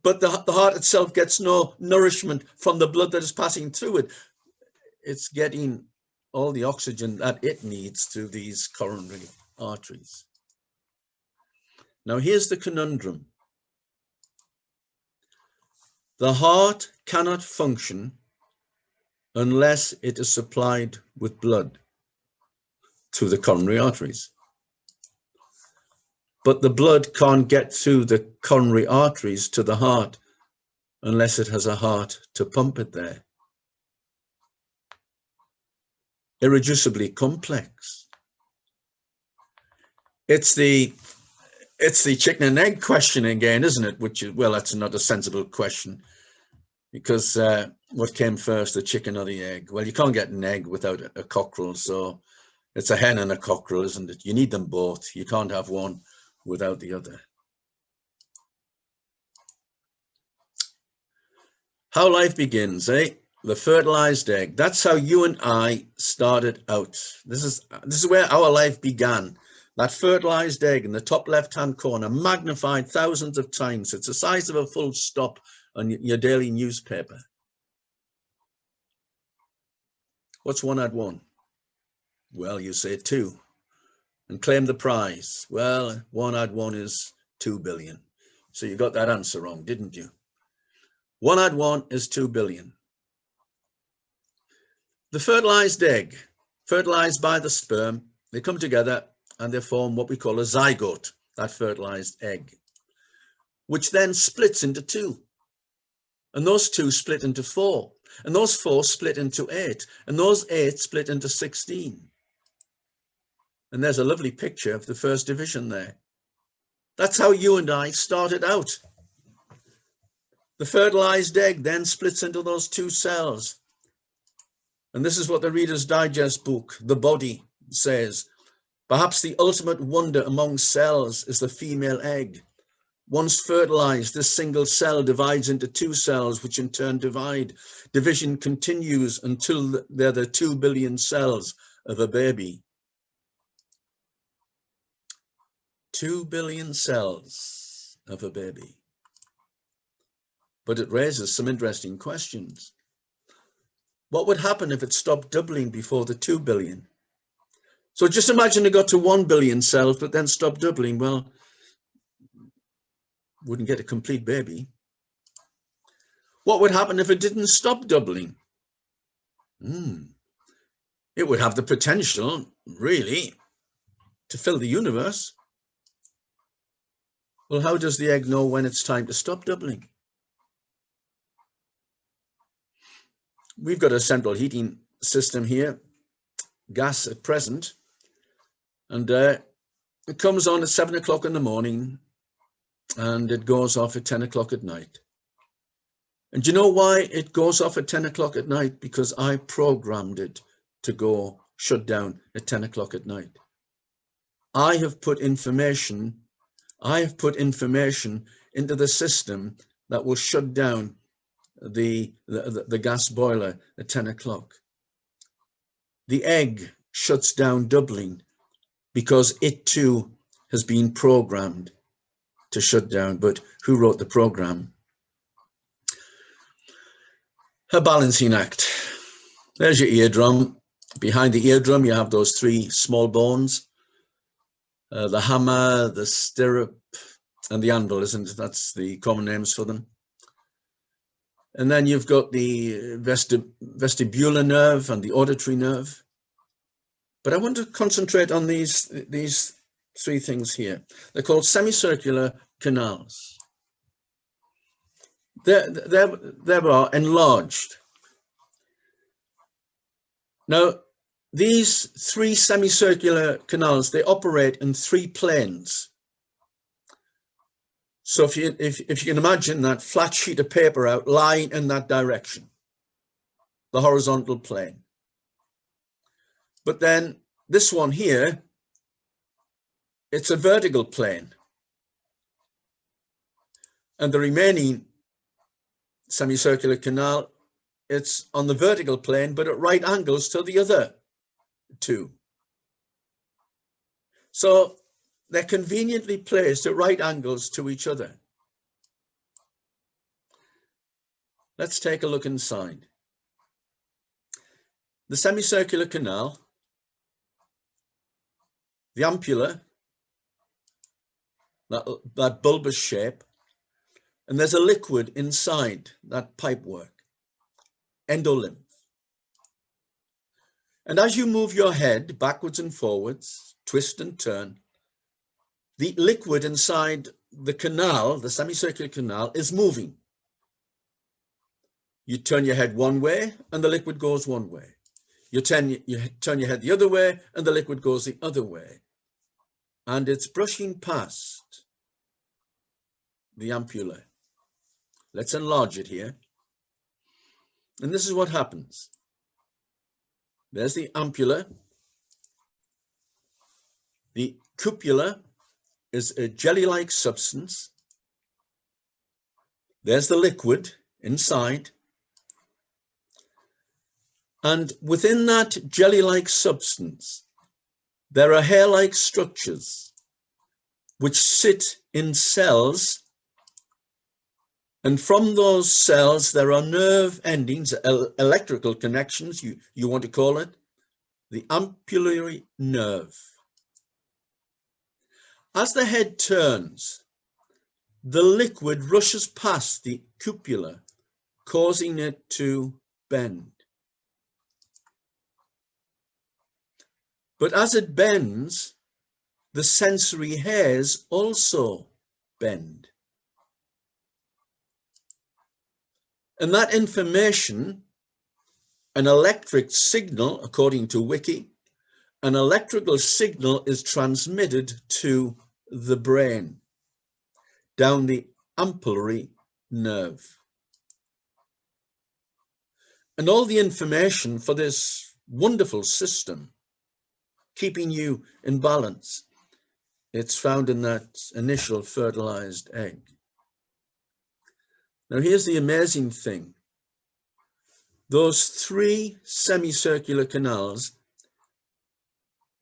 but the heart itself gets no nourishment from the blood that is passing through it. It's getting all the oxygen that it needs through these coronary arteries. Now, here's the conundrum. The heart cannot function unless it is supplied with blood through the coronary arteries. But the blood can't get through the coronary arteries to the heart unless it has a heart to pump it there. Irreducibly complex. It's the chicken and egg question again, isn't it? Which is, well, that's not a sensible question, because what came first, the chicken or the egg? Well, you can't get an egg without a cockerel, so it's a hen and a cockerel, isn't it? You need them both. You can't have one without the other. How life begins, eh? The fertilized egg. That's how you and I started out. This is where our life began. That fertilized egg in the top left-hand corner, magnified thousands of times. It's the size of a full stop on your daily newspaper. What's 1 add 1? Well, you say 2 and claim the prize. Well, 1 add 1 is 2 billion. So you got that answer wrong, didn't you? 1 add 1 is 2 billion. The fertilized egg, fertilized by the sperm, they come together and they form what we call a zygote, that fertilized egg, which then splits into 2. And those 2 split into 4. And those 4 split into 8. And those 8 split into 16. And there's a lovely picture of the first division there. That's how you and I started out. The fertilized egg then splits into those 2 cells. And this is what the Reader's Digest book, The Body, says. Perhaps the ultimate wonder among cells is the female egg. Once fertilized, this single cell divides into 2 cells, which in turn divide. Division continues until they're the 2 billion cells of a baby. 2 billion cells of a baby. But it raises some interesting questions. What would happen if it stopped doubling before the 2 billion? So just imagine it got to 1 billion cells, but then stopped doubling. Well, wouldn't get a complete baby. What would happen if it didn't stop doubling? It would have the potential, really, to fill the universe. Well, how does the egg know when it's time to stop doubling? We've got a central heating system here, gas at present, and it comes on at 7 o'clock in the morning and it goes off at 10 o'clock at night. And do you know why it goes off at 10 o'clock at night? Because I programmed it to go shut down at 10 o'clock at night. I have put information into the system that will shut down the gas boiler at 10 o'clock. The egg shuts down doubling because it too has been programmed to shut down. But who wrote the program? A balancing act. There's your eardrum. Behind the eardrum, you have those 3 small bones. The hammer, the stirrup, and the anvil, isn't it? That's the common names for them. And then you've got the vestibular nerve and the auditory nerve. But I want to concentrate on these 3 things here. They're called semicircular canals. They are enlarged. Now, these 3 semicircular canals, they operate in 3 planes. So if you can imagine that flat sheet of paper out lying in that direction, the horizontal plane. But then this one here, it's a vertical plane. And the remaining semicircular canal, it's on the vertical plane, but at right angles to the other 2. So they're conveniently placed at right angles to each other. Let's take a look inside. The semicircular canal, the ampulla, that bulbous shape, and there's a liquid inside that pipework, endolymph. And as you move your head backwards and forwards, twist and turn, the liquid inside the canal, the semicircular canal, is moving. You turn your head one way and the liquid goes one way. You turn your head the other way and the liquid goes the other way. And it's brushing past the ampulla. Let's enlarge it here. And this is what happens. There's the ampulla. The cupula is a jelly-like substance. There's the liquid inside. And within that jelly-like substance, there are hair-like structures which sit in cells. And from those cells, there are nerve endings, electrical connections, you want to call it, the ampullary nerve. As the head turns, the liquid rushes past the cupula, causing it to bend. But as it bends, the sensory hairs also bend. And that information, an electric signal, according to Wiki, an electrical signal is transmitted to the brain down the ampullary nerve. And all the information for this wonderful system, keeping you in balance, it's found in that initial fertilized egg. Now here's the amazing thing. Those 3 semicircular canals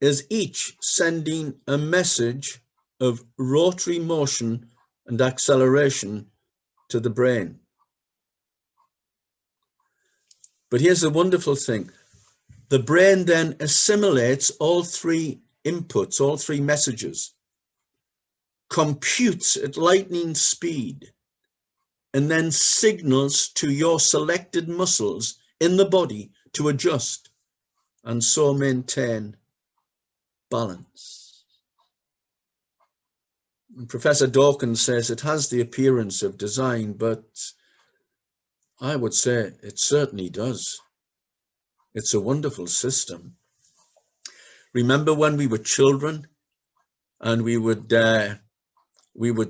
is each sending a message of rotary motion and acceleration to the brain. But here's the wonderful thing. The brain then assimilates all 3 inputs, all 3 messages, computes at lightning speed, and then signals to your selected muscles in the body to adjust and so maintain balance. And Professor Dawkins says it has the appearance of design, but I would say it certainly does. It's a wonderful system. Remember when we were children and we would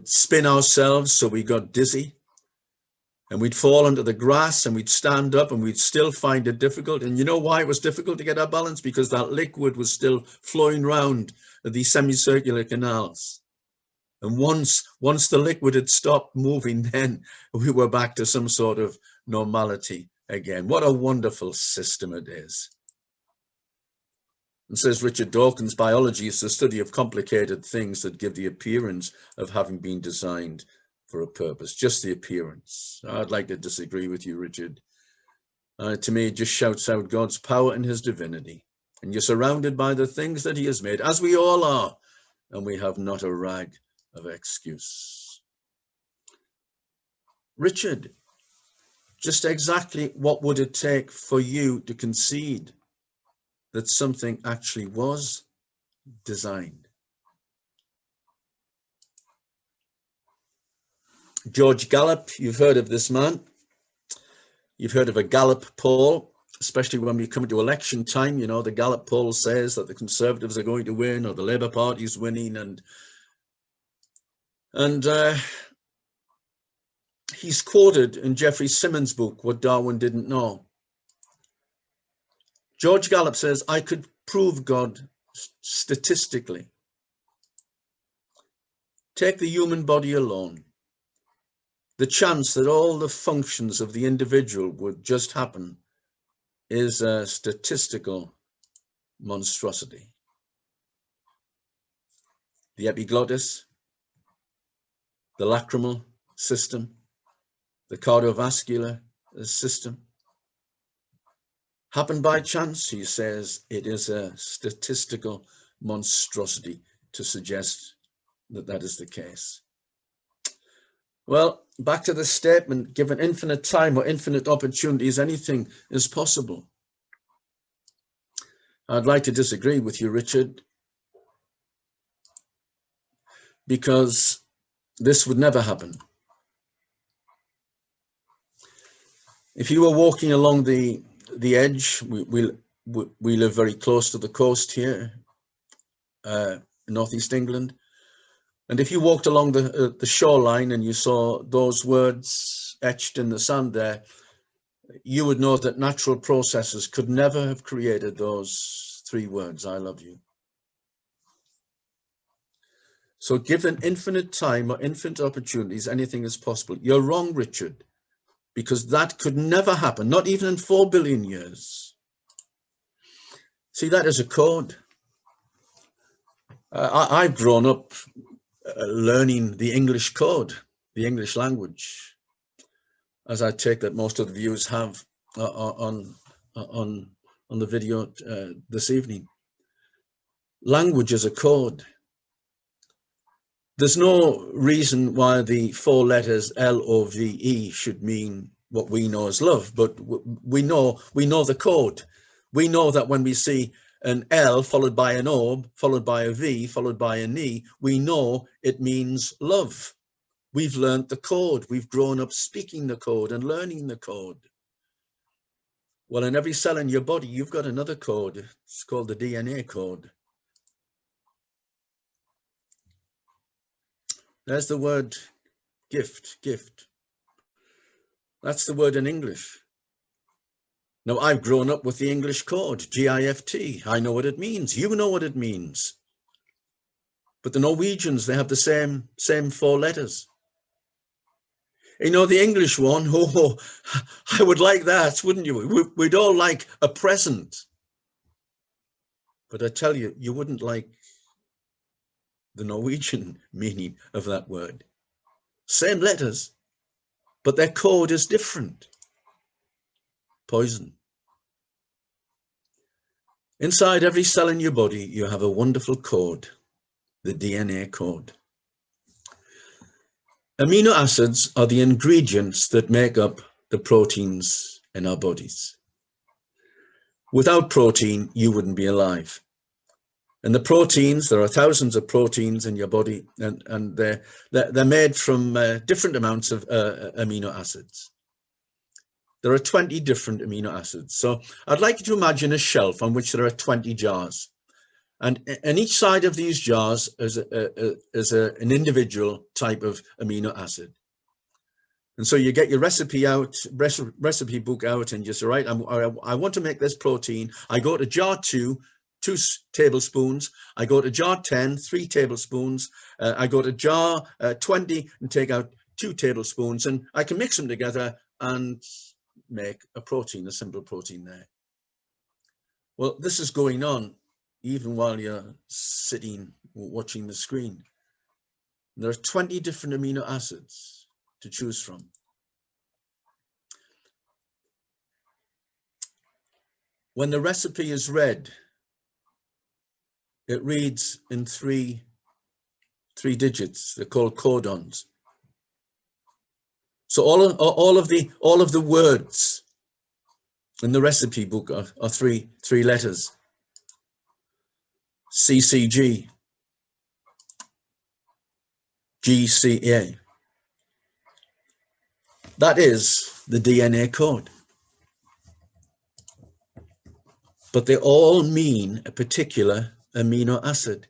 spin ourselves so we got dizzy? And we'd fall into the grass and we'd stand up and we'd still find it difficult. And you know why it was difficult to get our balance? Because that liquid was still flowing around these semicircular canals. And once the liquid had stopped moving, then we were back to some sort of normality again. What a wonderful system it is. And says Richard Dawkins, biology is the study of complicated things that give the appearance of having been designed for a purpose, just the appearance. I'd like to disagree with you, Richard. To me, it just shouts out God's power and his divinity. And you're surrounded by the things that he has made, as we all are, and we have not a rag of excuse. Richard, just exactly what would it take for you to concede that something actually was designed? George Gallup, you've heard of this man. You've heard of a Gallup Poll, especially when we come to election time. You know, the Gallup Poll says that the Conservatives are going to win or the Labour Party is winning. And he's quoted in Jeffrey Simmons' book, What Darwin Didn't Know. George Gallup says, I could prove God statistically. Take the human body alone. The chance that all the functions of the individual would just happen is a statistical monstrosity. The epiglottis, the lacrimal system, the cardiovascular system. Happen by chance, he says, it is a statistical monstrosity to suggest that that is the case. Well, back to the statement, given infinite time or infinite opportunities, anything is possible. I'd like to disagree with you, Richard, because this would never happen. If you were walking along the edge, we live very close to the coast here, northeast England. And if you walked along the shoreline and you saw those words etched in the sand there, you would know that natural processes could never have created those 3 words, I love you. So given infinite time or infinite opportunities, anything is possible. You're wrong, Richard, because that could never happen, not even in 4 billion years. See, that is a code. I've grown up learning the English code, the English language, as I take that most of the viewers have on the video this evening. Language is a code. There's no reason why the 4 letters LOVE should mean what we know as love, but we know the code. We know that when we see an L followed by an O, followed by a V, followed by an E, we know it means love. We've learned the code. We've grown up speaking the code and learning the code. Well, in every cell in your body, you've got another code. It's called the DNA code. There's the word gift, gift. That's the word in English. Now, I've grown up with the English code, G-I-F-T. I know what it means. You know what it means. But the Norwegians, they have the same 4 letters. You know, the English one, oh, I would like that, wouldn't you? We'd all like a present. But I tell you, you wouldn't like the Norwegian meaning of that word. Same letters, but their code is different. Poison. Inside every cell in your body, you have a wonderful code, the DNA code. Amino acids are the ingredients that make up the proteins in our bodies. Without protein, you wouldn't be alive. And the proteins, there are thousands of proteins in your body, and they're made from different amounts of amino acids. There are 20 different amino acids. So I'd like you to imagine a shelf on which there are 20 jars. And each side of these jars is an individual type of amino acid. And so you get your recipe book out, and you say, right, I want to make this protein. I go to jar 2 tablespoons. I go to jar 10, 3 tablespoons. I go to jar 20 and take out 2 tablespoons, and I can mix them together and make a protein, a simple protein there. Well, this is going on even while you're sitting watching the screen. There are 20 different amino acids to choose from. When the recipe is read, it reads in three digits. They're called codons. So all of the words in the recipe book are three letters. CCG, GCA. That is the DNA code. But they all mean a particular amino acid.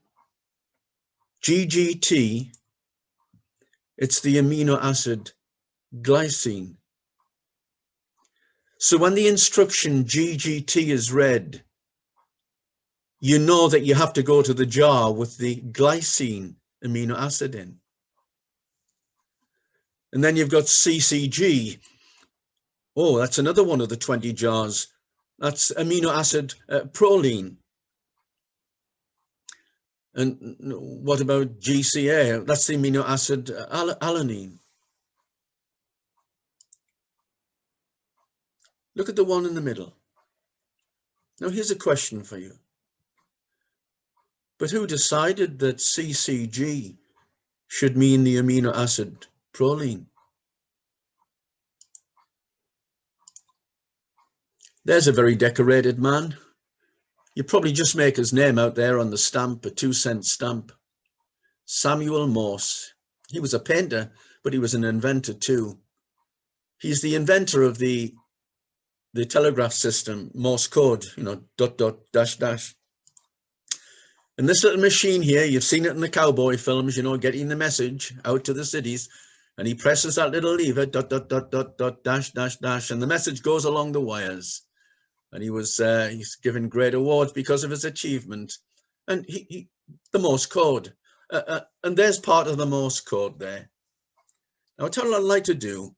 GGT, it's the amino acid glycine. So when the instruction GGT is read, you know that you have to go to the jar with the glycine amino acid in. And then you've got CCG. Oh, that's another one of the 20 jars. That's amino acid proline. And what about GCA? That's the amino acid alanine. Look at the one in the middle. Now here's a question for you. But who decided that CCG should mean the amino acid proline? There's a very decorated man. You probably just make his name out there on the stamp, a 2-cent stamp. Samuel Morse. He was a painter, but he was an inventor too. He's the inventor of the telegraph system, Morse code, you know, ... And this little machine here, you've seen it in the cowboy films, you know, getting the message out to the cities. And he presses that little lever, ... and the message goes along the wires. And he's given great awards because of his achievement. And the Morse code. And there's part of the Morse code there. Now, I tell you what I'd like to do.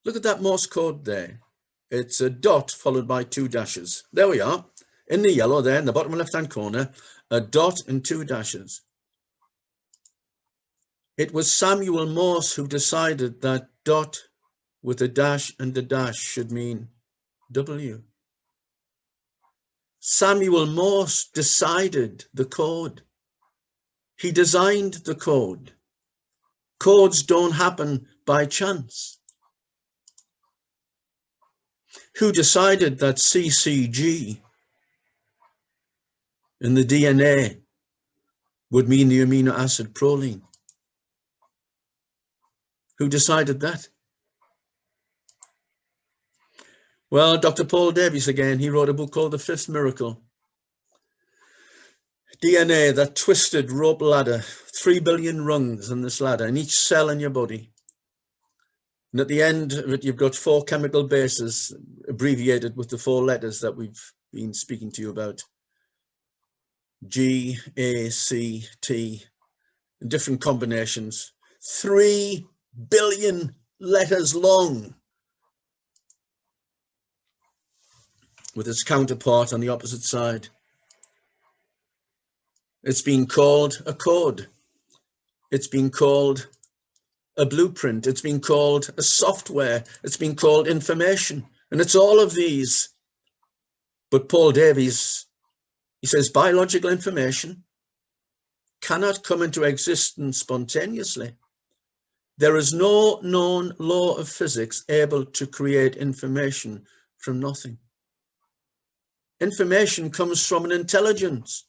Look at that Morse code there. It's a dot followed by 2 dashes. There we are, in the yellow there in the bottom left-hand corner, a dot and 2 dashes. It was Samuel Morse who decided that dot with a dash and a dash should mean W. Samuel Morse decided the code. He designed the code. Codes don't happen by chance. Who decided that CCG in the DNA would mean the amino acid proline? Who decided that? Well, Dr. Paul Davies again, he wrote a book called The Fifth Miracle. DNA, that twisted rope ladder, 3 billion rungs in this ladder, in each cell in your body. And at the end of it, you've got 4 chemical bases abbreviated with the 4 letters that we've been speaking to you about. G, A, C, T, in different combinations. 3 billion letters long, with its counterpart on the opposite side. It's been called a code. It's been called a blueprint. It's been called a software. It's been called information. And it's all of these. But Paul Davies, he says biological information cannot come into existence spontaneously. There is no known law of physics able to create information from nothing. Information comes from an intelligence.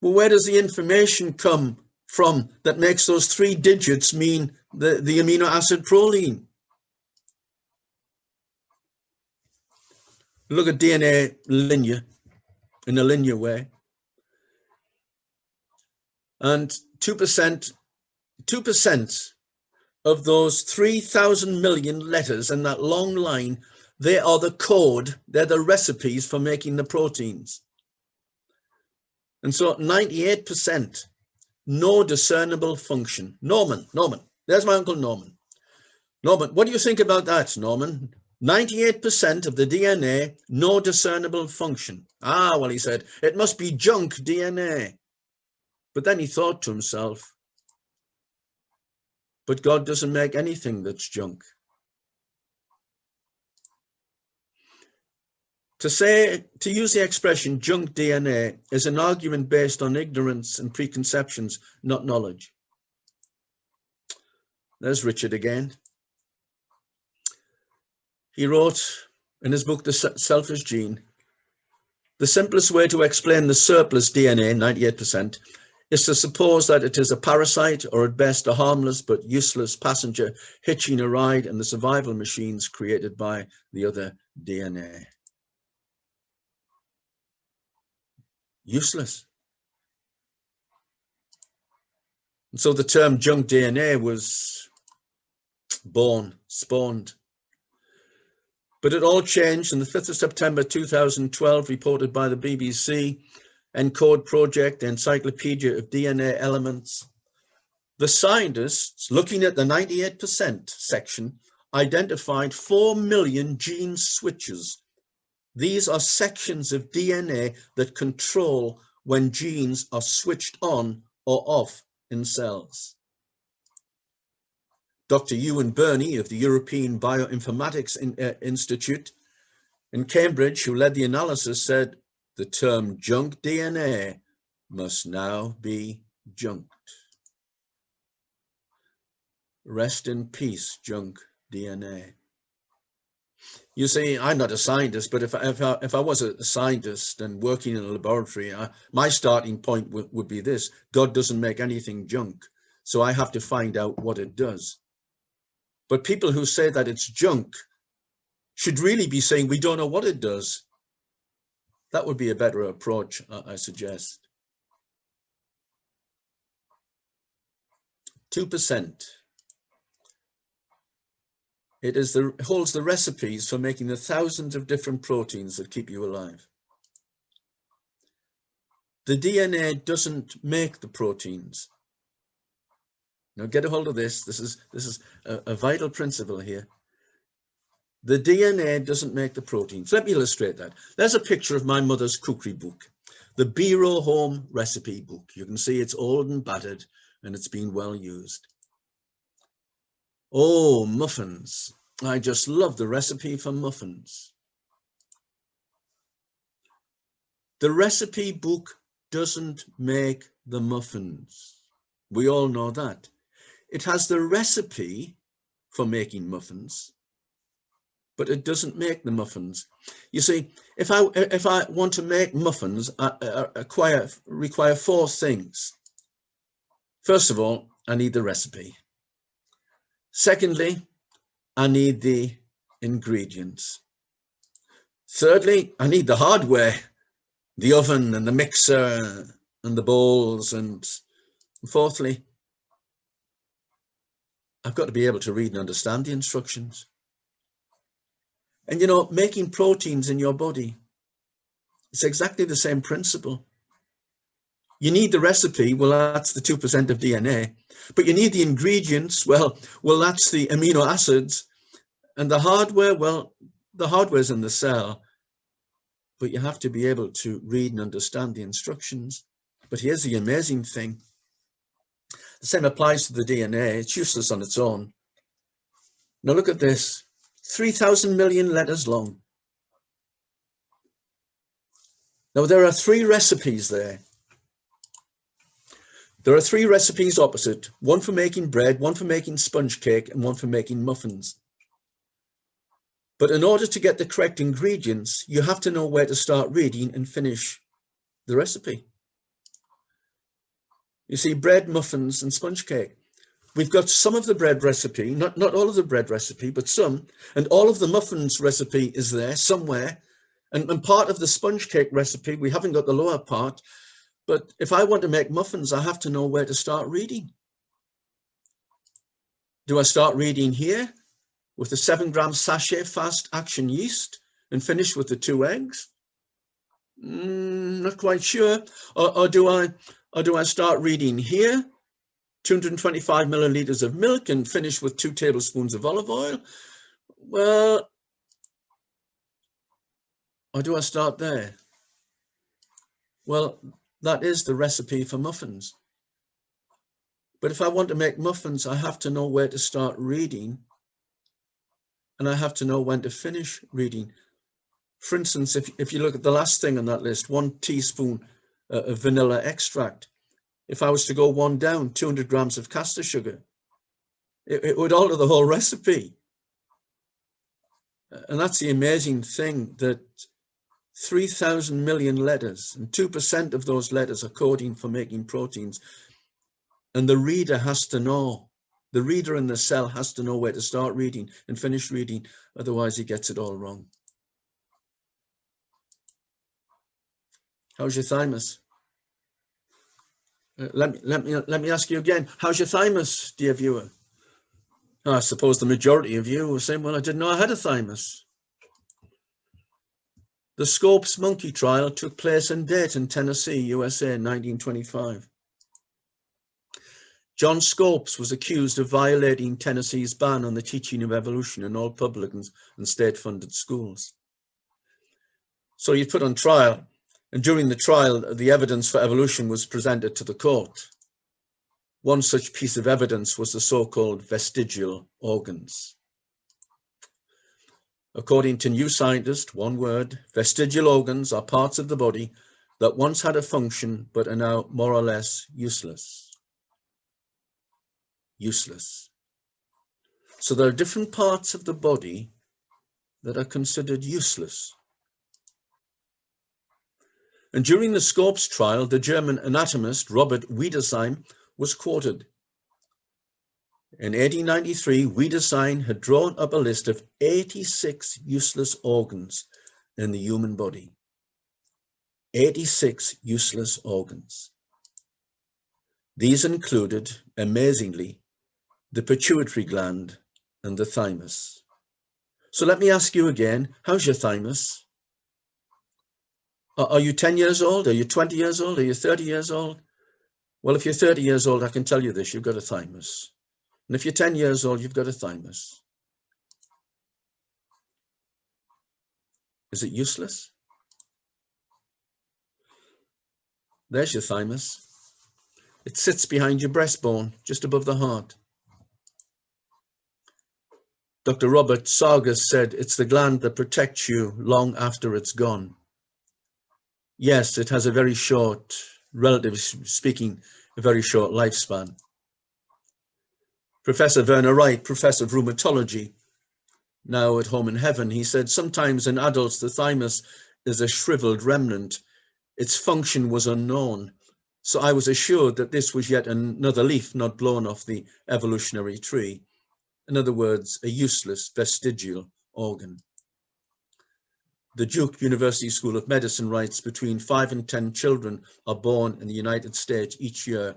Well, where does the information come from that makes those 3 digits mean the amino acid proline? Look at DNA linear, in a linear way. And 2% of those 3,000 million letters in that long line, they are the code, they're the recipes for making the proteins. And so 98%, no discernible function. Norman, there's my Uncle Norman. Norman, what do you think about that, Norman? 98% of the DNA, no discernible function. Ah, well, he said, it must be junk DNA. But then he thought to himself, but God doesn't make anything that's junk. To use the expression junk DNA is an argument based on ignorance and preconceptions, not knowledge. There's Richard again. He wrote in his book, The Selfish Gene, the simplest way to explain the surplus DNA, 98%, is to suppose that it is a parasite or at best a harmless but useless passenger hitching a ride in the survival machines created by the other DNA. Useless. And so the term junk DNA was spawned. But it all changed on the 5th of September 2012, reported by the BBC, ENCODE project, the Encyclopedia of DNA Elements. The scientists, looking at the 98% section, identified 4 million gene switches. These are sections of DNA that control when genes are switched on or off in cells. Dr. Ewan Birney of the European Bioinformatics Institute in Cambridge, who led the analysis, said the term junk DNA must now be junked. Rest in peace, junk DNA. You see, I'm not a scientist, but if I was a scientist and working in a laboratory, my starting point would be this: God doesn't make anything junk, so I have to find out what it does. But people who say that it's junk should really be saying we don't know what it does. That would be a better approach, I suggest. 2%. It holds the recipes for making the thousands of different proteins that keep you alive. The DNA doesn't make the proteins. Now get a hold of this. This is a vital principle here. The DNA doesn't make the proteins. Let me illustrate that. There's a picture of my mother's cookery book, the Behe home recipe book. You can see it's old and battered and it's been well used. Oh, muffins. I just love the recipe for muffins. The recipe book doesn't make the muffins. We all know that. It has the recipe for making muffins, but it doesn't make the muffins. You see, if I want to make muffins, I require four things. First of all, I need the recipe. Secondly, I need the ingredients. Thirdly, I need the hardware, the oven and the mixer and the bowls. And fourthly, I've got to be able to read and understand the instructions. And you know, making proteins in your body, it's exactly the same principle. You need the recipe, well, that's the 2% of DNA, but you need the ingredients, well, that's the amino acids, and the hardware, well, the hardware's in the cell, but you have to be able to read and understand the instructions. But here's the amazing thing. The same applies to the DNA. It's useless on its own. Now look at this, 3,000 million letters long. Now there are three recipes there. There are three recipes opposite, one for making bread, one for making sponge cake, and one for making muffins. But in order to get the correct ingredients, you have to know where to start reading and finish the recipe. You see, bread, muffins, and sponge cake. We've got some of the bread recipe, not all of the bread recipe, but some, and all of the muffins recipe is there somewhere. And part of the sponge cake recipe, we haven't got the lower part. But if I want to make muffins, I have to know where to start reading. Do I start reading here with the 7-gram sachet fast action yeast and finish with the 2 eggs? Not quite sure. Or do I start reading here, 225 milliliters of milk and finish with 2 tablespoons of olive oil? Well, or do I start there? Well, that is the recipe for muffins. But if I want to make muffins, I have to know where to start reading, and I have to know when to finish reading. For instance, if you look at the last thing on that list, 1 teaspoon of vanilla extract, if I was to go one down, 200 grams of caster sugar, it would alter the whole recipe. And that's the amazing thing, that 3,000 million letters, and 2% of those letters are coding for making proteins. And the reader has to know, the reader in the cell has to know where to start reading and finish reading, otherwise he gets it all wrong. How's your thymus? Let me ask you again, how's your thymus, dear viewer? I suppose the majority of you were saying, well, I didn't know I had a thymus. The Scopes monkey trial took place in Dayton, Tennessee, USA in 1925. John Scopes was accused of violating Tennessee's ban on the teaching of evolution in all public and state-funded schools. So he's put on trial, and during the trial, the evidence for evolution was presented to the court. One such piece of evidence was the so-called vestigial organs. According to New Scientist, one word, vestigial organs are parts of the body that once had a function but are now more or less useless. Useless. So there are different parts of the body that are considered useless. And during the Scopes trial, the German anatomist Robert Wiedersheim was quoted. In 1893, Wiedersheim had drawn up a list of 86 useless organs in the human body. 86 useless organs. These included, amazingly, the pituitary gland and the thymus. So let me ask you again, how's your thymus? Are you 10 years old? Are you 20 years old? Are you 30 years old? Well, if you're 30 years old, I can tell you this, you've got a thymus. And if you're 10 years old, you've got a thymus. Is it useless? There's your thymus. It sits behind your breastbone, just above the heart. Dr. Robert Sargas said it's the gland that protects you long after it's gone. Yes, it has a very short, relatively speaking, a very short lifespan. Professor Werner Wright, professor of rheumatology, now at home in heaven, he said, sometimes in adults, the thymus is a shriveled remnant. Its function was unknown. So I was assured that this was yet another leaf not blown off the evolutionary tree. In other words, a useless vestigial organ. The Duke University School of Medicine writes between 5 and 10 children are born in the United States each year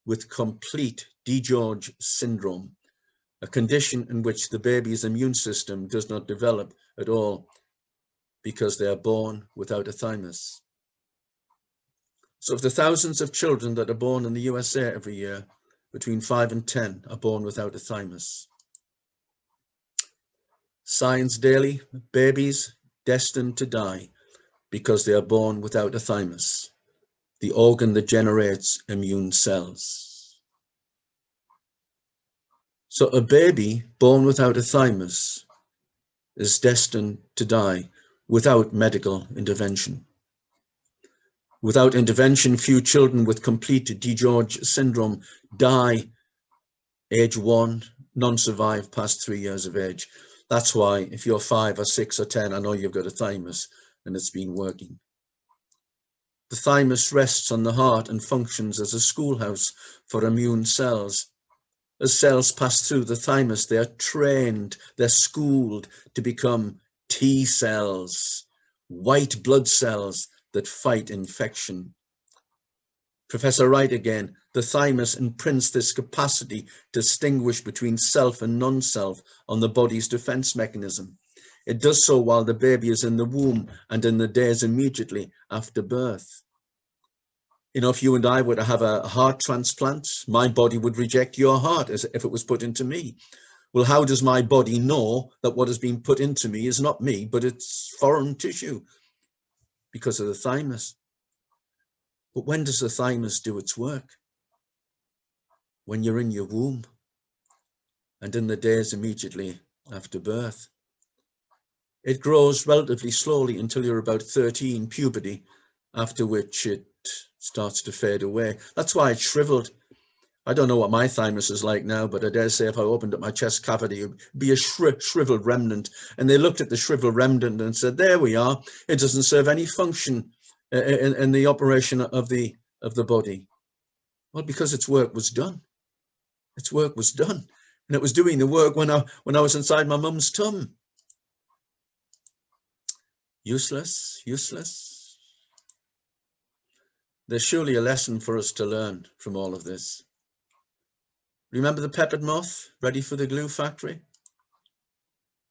with complete DiGeorge syndrome, a condition in which the baby's immune system does not develop at all because they are born without a thymus. So of the thousands of children that are born in the USA every year, between 5 and 10 are born without a thymus. Science Daily, babies destined to die because they are born without a thymus, the organ that generates immune cells. So a baby born without a thymus is destined to die without medical intervention. Without intervention, few children with complete DiGeorge syndrome die age 1, none survive past 3 years of age. That's why if you're 5 or 6 or 10, I know you've got a thymus and it's been working. The thymus rests on the heart and functions as a schoolhouse for immune cells. As cells pass through the thymus, they are trained, they're schooled to become T cells, white blood cells that fight infection. Professor Wright again, the thymus imprints this capacity to distinguish between self and non-self on the body's defense mechanism. It does so while the baby is in the womb and in the days immediately after birth. You know, if you and I were to have a heart transplant, my body would reject your heart as if it was put into me. Well, how does my body know that what has been put into me is not me, but it's foreign tissue? Because of the thymus. But when does the thymus do its work? When you're in your womb and in the days immediately after birth. It grows relatively slowly until you're about 13, puberty, after which it starts to fade away. That's why it's shriveled. I don't know what my thymus is like now, but I dare say if I opened up my chest cavity, it would be a shriveled remnant. And they looked at the shriveled remnant and said, there we are. It doesn't serve any function in the operation of the body. Well, because its work was done. Its work was done. And it was doing the work when I was inside my mum's tum. Useless, useless. There's surely a lesson for us to learn from all of this. Remember the peppered moth ready for the glue factory?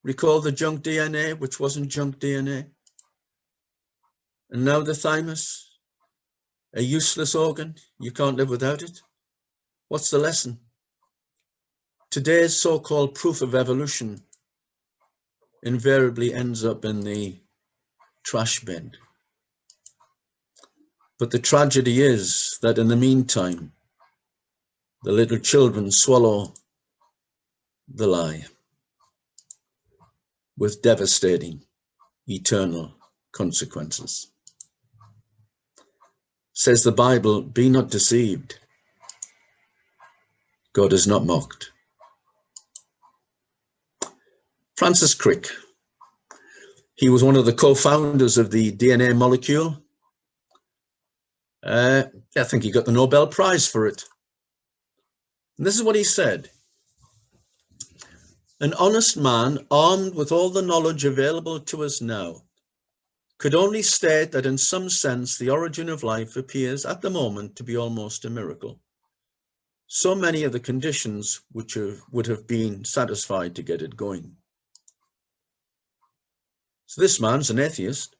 Recall the junk DNA, which wasn't junk DNA? And now the thymus, a useless organ, you can't live without it. What's the lesson? Today's so-called proof of evolution invariably ends up in the trash bin. But the tragedy is that in the meantime, the little children swallow the lie with devastating, eternal consequences. Says the Bible, be not deceived. God is not mocked. Francis Crick, he was one of the co-founders of the DNA molecule. I think he got the Nobel Prize for it. And this is what he said. An honest man, armed with all the knowledge available to us now, could only state that in some sense the origin of life appears at the moment to be almost a miracle. So many of the conditions which would have been satisfied to get it going. So this man's an atheist,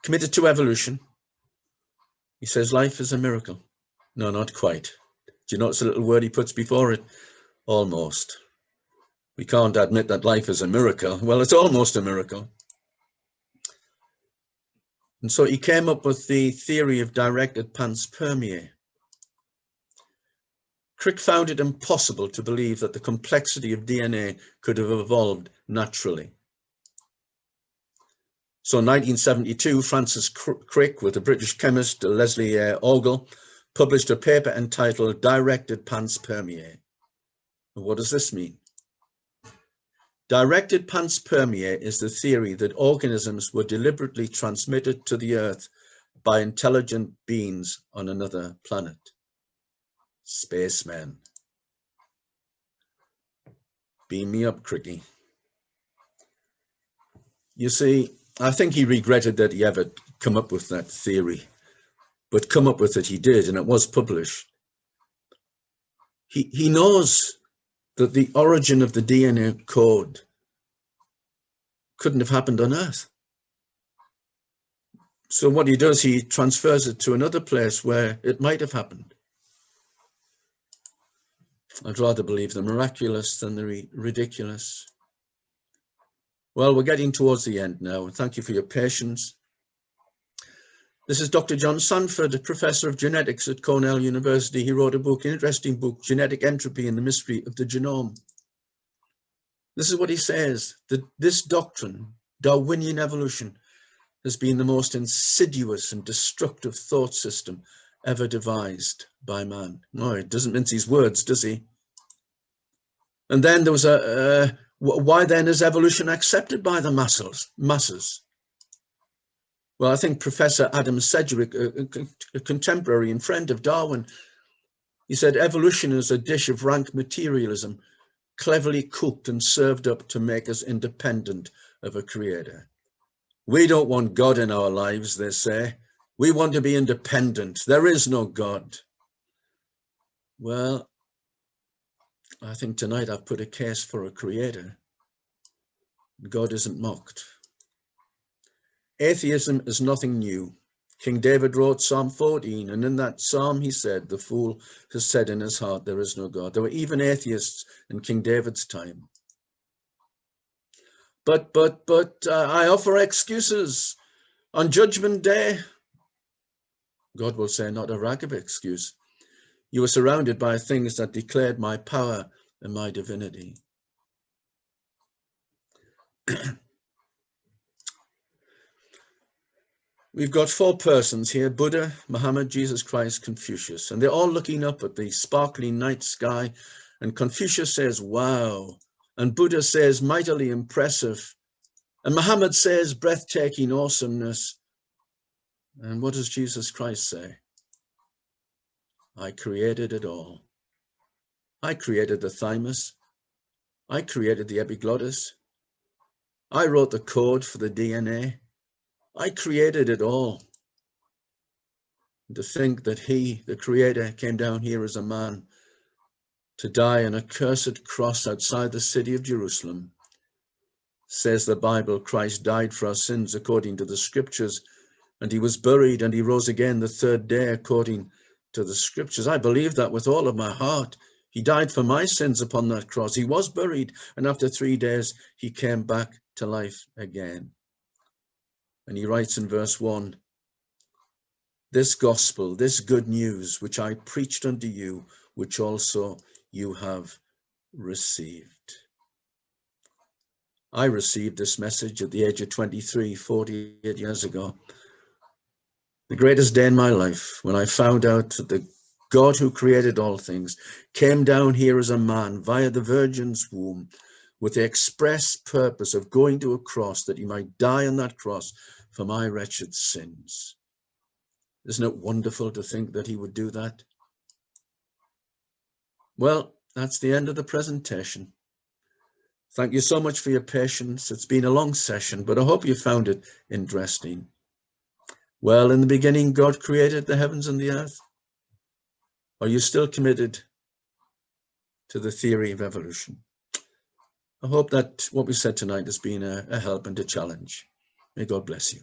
committed to evolution. He says life is a miracle. No, not quite. Do you notice the little word he puts before it? Almost. We can't admit that life is a miracle. Well, it's almost a miracle. And so he came up with the theory of directed panspermia. Crick found it impossible to believe that the complexity of DNA could have evolved naturally. So in 1972, Francis Crick, with the British chemist Leslie Ogle, published a paper entitled Directed Panspermia. And what does this mean? Directed panspermia is the theory that organisms were deliberately transmitted to the Earth by intelligent beings on another planet. Spaceman. Beam me up, Cricky. You see, I think he regretted that he ever come up with that theory, but come up with it he did, and it was published. He knows that the origin of the DNA code couldn't have happened on Earth. So what he does, he transfers it to another place where it might have happened. I'd rather believe the miraculous than the ridiculous. Well, we're getting towards the end now, and thank you for your patience. This is Dr. John Sanford, a professor of genetics at Cornell University. He wrote a book, an interesting book, Genetic Entropy and the Mystery of the Genome. This is what he says, that this doctrine, Darwinian evolution, has been the most insidious and destructive thought system ever devised by man. No, it doesn't mince his words, does he? And then there was why then is evolution accepted by the masses? Well, I think Professor Adam Sedgwick, a contemporary and friend of Darwin, he said, evolution is a dish of rank materialism, cleverly cooked and served up to make us independent of a creator. We don't want God in our lives, they say. We want to be independent. There is no God. Well, I think tonight I've put a case for a creator. God isn't mocked. Atheism is nothing new. King David wrote Psalm 14, and in that psalm he said, the fool has said in his heart, there is no God. There were even atheists in King David's time. But I offer excuses. On Judgment Day, God will say, not a rag of excuse. You were surrounded by things that declared my power and my divinity. We've got four persons here, Buddha, Muhammad, Jesus Christ, Confucius, and they're all looking up at the sparkling night sky, and Confucius says, wow, and Buddha says, mightily impressive, and Muhammad says, breathtaking awesomeness. And what does Jesus Christ say? I created it all. I created the thymus. I created the epiglottis. I wrote the code for the DNA. I created it all. And to think that he, the creator, came down here as a man to die on a cursed cross outside the city of Jerusalem. Says the Bible, Christ died for our sins according to the scriptures, and he was buried and he rose again the third day according to the scriptures. I believe that with all of my heart. He died for my sins upon that cross. He was buried, and after 3 days, he came back to life again. And he writes in verse 1, this gospel, this good news, which I preached unto you, which also you have received. I received this message at the age of 23, 48 years ago. The greatest day in my life, when I found out that the God who created all things came down here as a man via the Virgin's womb with the express purpose of going to a cross that he might die on that cross for my wretched sins. Isn't it wonderful to think that he would do that? Well, that's the end of the presentation. Thank you so much for your patience. It's been a long session, but I hope you found it interesting. Well, in the beginning, God created the heavens and the earth. Are you still committed to the theory of evolution? I hope that what we said tonight has been a help and a challenge. May God bless you.